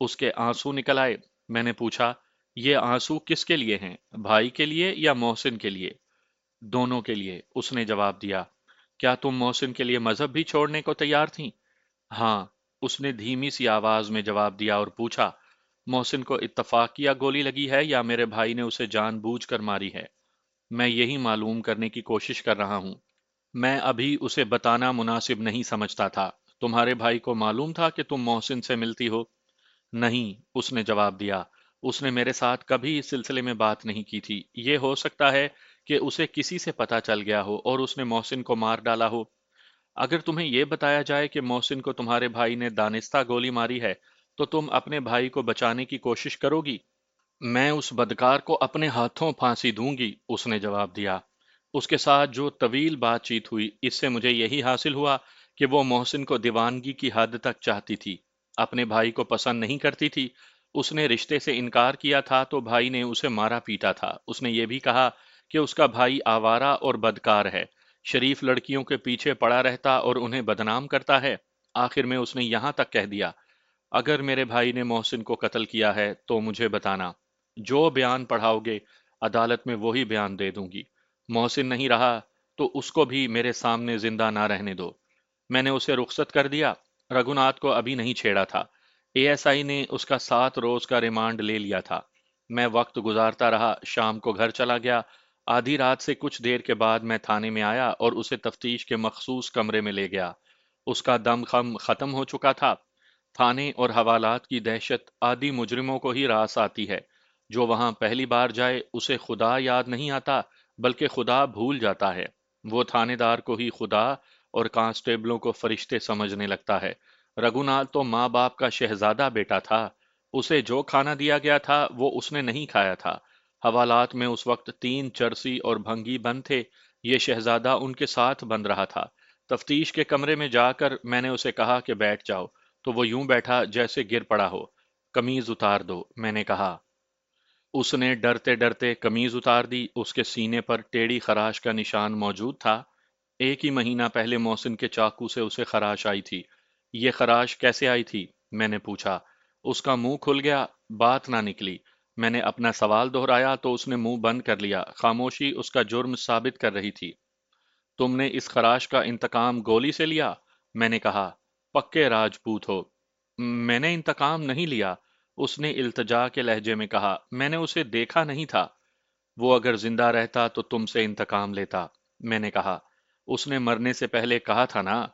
[SPEAKER 1] اس کے آنسو نکل آئے۔ میں نے پوچھا، یہ آنسو کس کے لیے ہیں، بھائی کے لیے یا محسن کے لیے؟ دونوں کے لیے، اس نے جواب دیا۔ کیا تم محسن کے لیے مذہب بھی چھوڑنے کو تیار تھیں؟ ہاں، اس نے دھیمی سی آواز میں جواب دیا اور پوچھا، محسن کو اتفاقیہ گولی لگی ہے یا میرے بھائی نے اسے جان بوجھ کر ماری ہے؟ میں یہی معلوم کرنے کی کوشش کر رہا ہوں۔ میں ابھی اسے بتانا مناسب نہیں سمجھتا تھا۔ تمہارے بھائی کو معلوم تھا کہ تم محسن سے ملتی ہو؟ نہیں، اس نے جواب دیا۔ اس نے میرے ساتھ کبھی اس سلسلے میں بات نہیں کی تھی۔ یہ ہو سکتا ہے کہ اسے کسی سے پتہ چل گیا ہو اور اس نے محسن کو مار ڈالا ہو۔ اگر تمہیں یہ بتایا جائے کہ محسن کو تمہارے بھائی نے دانستہ گولی ماری ہے تو تم اپنے بھائی کو بچانے کی کوشش کرو گی؟ میں اس بدکار کو اپنے ہاتھوں پھانسی دوں گی، اس نے جواب دیا۔ اس کے ساتھ جو طویل بات چیت ہوئی، اس سے مجھے یہی حاصل ہوا کہ وہ محسن کو دیوانگی کی حد تک چاہتی تھی، اپنے بھائی کو پسند نہیں کرتی تھی۔ اس نے رشتے سے انکار کیا تھا تو بھائی نے اسے مارا پیٹا تھا۔ اس نے یہ بھی کہا کہ اس کا بھائی آوارہ اور بدکار ہے، شریف لڑکیوں کے پیچھے پڑا رہتا اور انہیں بدنام کرتا ہے۔ آخر میں اس نے یہاں تک کہہ دیا، اگر میرے بھائی نے محسن کو قتل کیا ہے تو مجھے بتانا، جو بیان پڑھاؤ گے عدالت میں وہی بیان دے دوں گی۔ محسن نہیں رہا تو اس کو بھی میرے سامنے زندہ نہ رہنے دو۔ میں نے اسے رخصت کر دیا۔ رگھوناتھ کو ابھی نہیں چھیڑا تھا۔ اے ایس آئی نے اس کا 7 روز کا ریمانڈ لے لیا تھا۔ میں وقت گزارتا رہا، شام کو گھر چلا گیا۔ آدھی رات سے کچھ دیر کے بعد میں تھانے میں آیا اور اسے تفتیش کے مخصوص کمرے میں لے گیا۔ اس کا دم خم ختم ہو چکا تھا۔ تھانے اور حوالات کی دہشت عادی مجرموں کو ہی راس آتی ہے۔ جو وہاں پہلی بار جائے اسے خدا یاد نہیں آتا بلکہ خدا بھول جاتا ہے۔ وہ تھانے دار کو ہی خدا اور کانسٹیبلوں کو فرشتے سمجھنے لگتا ہے۔ رگھوناتھ تو ماں باپ کا شہزادہ بیٹا تھا۔ اسے جو کھانا دیا گیا تھا وہ اس نے نہیں کھایا تھا۔ حوالات میں اس وقت 3 چرسی اور بھنگی بند تھے۔ یہ شہزادہ ان کے ساتھ بند رہا تھا۔ تفتیش کے کمرے میں جا کر میں نے اسے کہا کہ بیٹھ جاؤ تو وہ یوں بیٹھا جیسے گر پڑا ہو۔ قمیض اتار دو، میں نے کہا۔ اس نے ڈرتے ڈرتے قمیض اتار دی۔ اس کے سینے پر ٹیڑھی خراش کا نشان موجود تھا۔ 1 ہی مہینہ پہلے محسن کے چاقو سے اسے خراش آئی تھی۔ یہ خراش کیسے آئی تھی؟ میں نے پوچھا۔ اس کا منہ کھل گیا، بات نہ نکلی۔ میں نے اپنا سوال دہرایا تو اس نے منہ بند کر لیا۔ خاموشی اس کا جرم ثابت کر رہی تھی۔ تم نے اس خراش کا انتقام گولی سے لیا؟ میں نے کہا۔ پکے راجپوت ہو۔ میں نے انتقام نہیں لیا، اس نے التجا کے لہجے میں کہا۔ میں نے اسے دیکھا نہیں تھا۔ وہ اگر زندہ رہتا تو تم سے انتقام لیتا، میں نے کہا۔ اس نے مرنے سے پہلے کہا تھا نا۔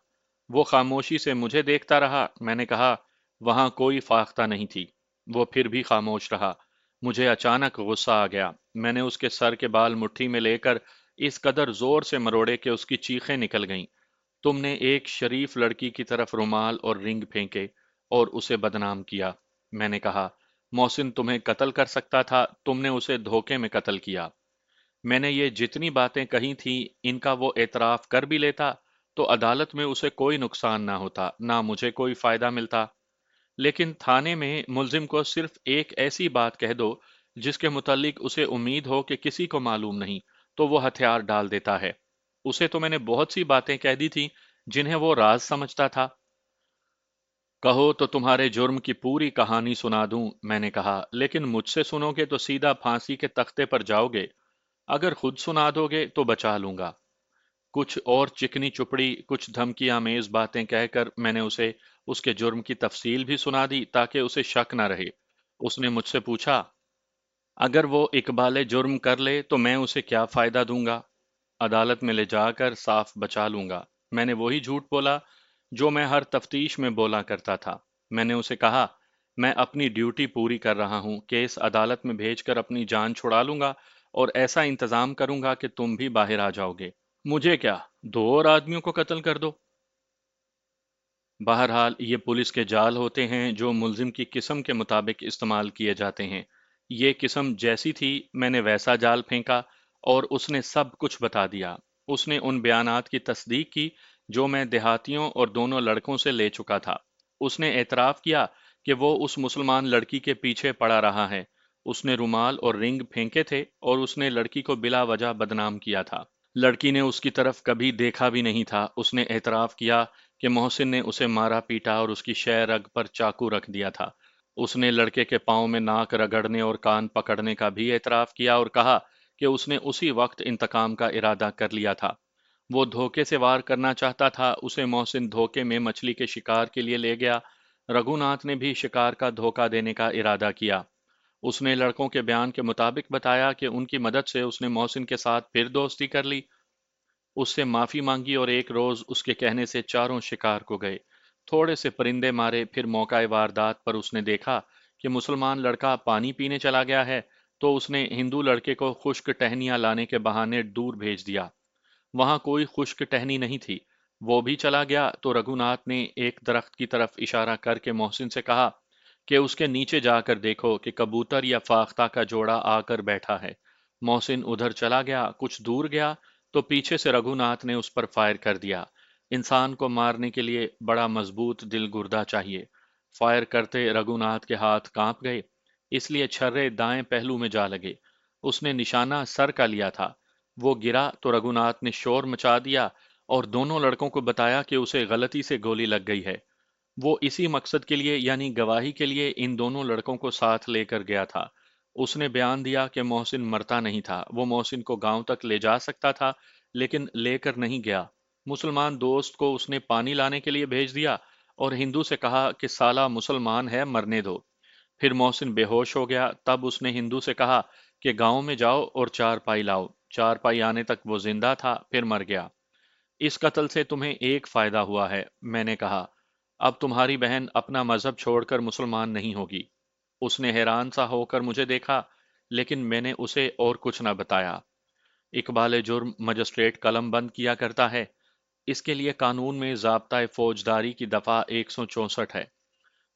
[SPEAKER 1] وہ خاموشی سے مجھے دیکھتا رہا۔ میں نے کہا، وہاں کوئی فاختہ نہیں تھی۔ وہ پھر بھی خاموش رہا۔ مجھے اچانک غصہ آ گیا۔ میں نے اس کے سر کے بال مٹھی میں لے کر اس قدر زور سے مروڑے کہ اس کی چیخیں نکل گئیں۔ تم نے ایک شریف لڑکی کی طرف رومال اور رنگ پھینکے اور اسے بدنام کیا، میں نے کہا۔ محسن تمہیں قتل کر سکتا تھا، تم نے اسے دھوکے میں قتل کیا۔ میں نے یہ جتنی باتیں کہی تھیں ان کا وہ اعتراف کر بھی لیتا تو عدالت میں اسے کوئی نقصان نہ ہوتا، نہ مجھے کوئی فائدہ ملتا۔ لیکن تھانے میں ملزم کو صرف ایک ایسی بات کہہ دو جس کے متعلق اسے امید ہو کہ کسی کو معلوم نہیں، تو وہ ہتھیار ڈال دیتا ہے۔ اسے تو میں نے بہت سی باتیں کہہ دی تھی جنہیں وہ راز سمجھتا تھا۔ کہو تو تمہارے جرم کی پوری کہانی سنا دوں، میں نے کہا، لیکن مجھ سے سنو گے تو سیدھا پھانسی کے تختے پر جاؤ گے۔ اگر خود سنا دو گے تو بچا لوں گا۔ کچھ اور چکنی چپڑی، کچھ دھمکی آمیز باتیں کہہ کر میں نے اسے اس کے جرم کی تفصیل بھی سنا دی تاکہ اسے شک نہ رہے۔ اس نے مجھ سے پوچھا، اگر وہ اقبال جرم کر لے تو میں اسے کیا فائدہ دوں گا؟ عدالت میں لے جا کر صاف بچا لوں گا۔ میں نے وہی جھوٹ بولا جو میں ہر تفتیش میں بولا کرتا تھا۔ میں نے اسے کہا، میں اپنی ڈیوٹی پوری کر رہا ہوں، کیس عدالت میں بھیج کر اپنی جان چھڑا لوں گا اور ایسا انتظام کروں گا کہ تم بھی باہر آ جاؤ گے۔ مجھے کیا، دو اور آدمیوں کو قتل کر دو۔ بہرحال یہ پولیس کے جال ہوتے ہیں جو ملزم کی قسم کے مطابق استعمال کیے جاتے ہیں۔ یہ قسم جیسی تھی میں نے ویسا جال پھینکا اور اس نے سب کچھ بتا دیا۔ اس نے ان بیانات کی تصدیق کی جو میں دیہاتیوں اور دونوں لڑکوں سے لے چکا تھا۔ اس نے اعتراف کیا کہ وہ اس مسلمان لڑکی کے پیچھے پڑا رہا ہے۔ اس نے رومال اور رنگ پھینکے تھے اور اس نے لڑکی کو بلا وجہ بدنام کیا تھا۔ لڑکی نے اس کی طرف کبھی دیکھا بھی نہیں تھا۔ اس نے اعتراف کیا کہ محسن نے اسے مارا پیٹا اور اس کی شہ رگ پر چاقو رکھ دیا تھا۔ اس نے لڑکے کے پاؤں میں ناک رگڑنے اور کان پکڑنے کا بھی اعتراف کیا اور کہا کہ اس نے اسی وقت انتقام کا ارادہ کر لیا تھا۔ وہ دھوکے سے وار کرنا چاہتا تھا، اسے محسن دھوکے میں مچھلی کے شکار کے لیے لے گیا۔ رگھوناتھ نے بھی شکار کا دھوکہ دینے کا ارادہ کیا۔ اس نے لڑکوں کے بیان کے مطابق بتایا کہ ان کی مدد سے اس نے محسن کے ساتھ پھر دوستی کر لی، اس سے معافی مانگی اور ایک روز اس کے کہنے سے چاروں شکار کو گئے۔ تھوڑے سے پرندے مارے، پھر موقع واردات پر اس نے دیکھا کہ مسلمان لڑکا پانی پینے چلا گیا ہے تو اس نے ہندو لڑکے کو خشک ٹہنیاں لانے کے بہانے دور بھیج دیا۔ وہاں کوئی خشک ٹہنی نہیں تھی۔ وہ بھی چلا گیا تو رگھوناتھ نے ایک درخت کی طرف اشارہ کر کے محسن سے کہا کہ اس کے نیچے جا کر دیکھو کہ کبوتر یا فاختہ کا جوڑا آ کر بیٹھا ہے۔ محسن ادھر چلا گیا، کچھ دور گیا تو پیچھے سے رگھوناتھ نے اس پر فائر کر دیا۔ انسان کو مارنے کے لیے بڑا مضبوط دل گردہ چاہیے۔ فائر کرتے رگھوناتھ کے ہاتھ کانپ گئے، اس لیے چھرے دائیں پہلو میں جا لگے۔ اس نے نشانہ سر کا لیا تھا۔ وہ گرا تو رگھوناتھ نے شور مچا دیا اور دونوں لڑکوں کو بتایا کہ اسے غلطی سے گولی لگ گئی ہے۔ وہ اسی مقصد کے لیے یعنی گواہی کے لیے ان دونوں لڑکوں کو ساتھ لے کر گیا تھا۔ اس نے بیان دیا کہ محسن مرتا نہیں تھا، وہ محسن کو گاؤں تک لے جا سکتا تھا لیکن لے کر نہیں گیا۔ مسلمان دوست کو اس نے پانی لانے کے لیے بھیج دیا اور ہندو سے کہا کہ سالہ مسلمان ہے، مرنے دو۔ پھر محسن بے ہوش ہو گیا، تب اس نے ہندو سے کہا کہ گاؤں میں جاؤ اور چار پائی لاؤ۔ چار پائی آنے تک وہ زندہ تھا، پھر مر گیا۔ اس قتل سے تمہیں ایک فائدہ ہوا ہے، میں نے کہا، اب تمہاری بہن اپنا مذہب چھوڑ کر مسلمان نہیں ہوگی۔ اس نے حیران سا ہو کر مجھے دیکھا، لیکن میں نے اسے اور کچھ نہ بتایا۔ اقبال جرم مجسٹریٹ قلم بند کیا کرتا ہے۔ اس کے لیے قانون میں ضابطۂ فوجداری کی دفعہ 164 ہے۔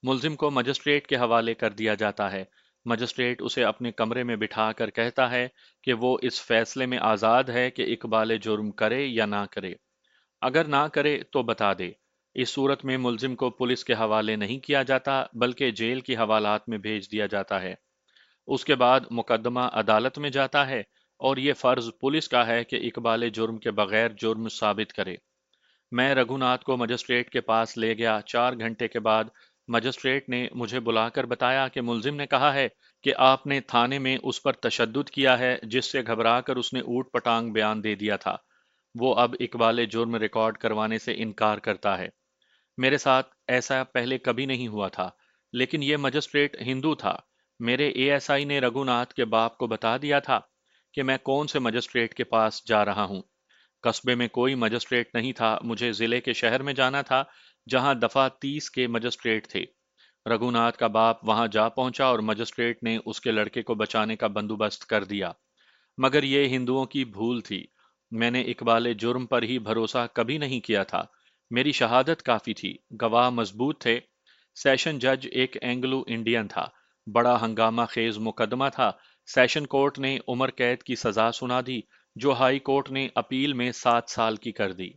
[SPEAKER 1] ملزم کو مجسٹریٹ کے حوالے کر دیا جاتا ہے۔ مجسٹریٹ اسے اپنے کمرے میں بٹھا کر کہتا ہے کہ وہ اس فیصلے میں آزاد ہے کہ اقبال جرم کرے یا نہ کرے۔ اگر نہ کرے تو بتا دے۔ اس صورت میں ملزم کو پولیس کے حوالے نہیں کیا جاتا بلکہ جیل کی حوالات میں بھیج دیا جاتا ہے۔ اس کے بعد مقدمہ عدالت میں جاتا ہے اور یہ فرض پولیس کا ہے کہ اقبال جرم کے بغیر جرم ثابت کرے۔ میں رگھوناتھ کو مجسٹریٹ کے پاس لے گیا۔ 4 گھنٹے کے بعد مجسٹریٹ نے مجھے بلا کر بتایا کہ ملزم نے کہا ہے کہ آپ نے تھانے میں اس پر تشدد کیا ہے جس سے گھبرا کر اس نے اوٹ پٹانگ بیان دے دیا تھا۔ وہ اب اقبال جرم ریکارڈ کروانے سے انکار کرتا ہے۔ میرے ساتھ ایسا پہلے کبھی نہیں ہوا تھا، لیکن یہ مجسٹریٹ ہندو تھا۔ میرے اے ایس آئی نے رگھوناتھ کے باپ کو بتا دیا تھا کہ میں کون سے مجسٹریٹ کے پاس جا رہا ہوں۔ قصبے میں کوئی مجسٹریٹ نہیں تھا، مجھے ضلع کے شہر میں جانا تھا جہاں دفعہ 30 کے مجسٹریٹ تھے۔ رگھوناتھ کا باپ وہاں جا پہنچا اور مجسٹریٹ نے اس کے لڑکے کو بچانے کا بندوبست کر دیا، مگر یہ ہندوؤں کی بھول تھی۔ میں نے اقبال جرم پر ہی بھروسہ کبھی نہیں کیا تھا۔ میری شہادت کافی تھی، گواہ مضبوط تھے۔ سیشن جج ایک اینگلو انڈین تھا۔ بڑا ہنگامہ خیز مقدمہ تھا۔ سیشن کورٹ نے عمر قید کی سزا سنا دی، جو ہائی کورٹ نے اپیل میں 7 سال کی کر دی۔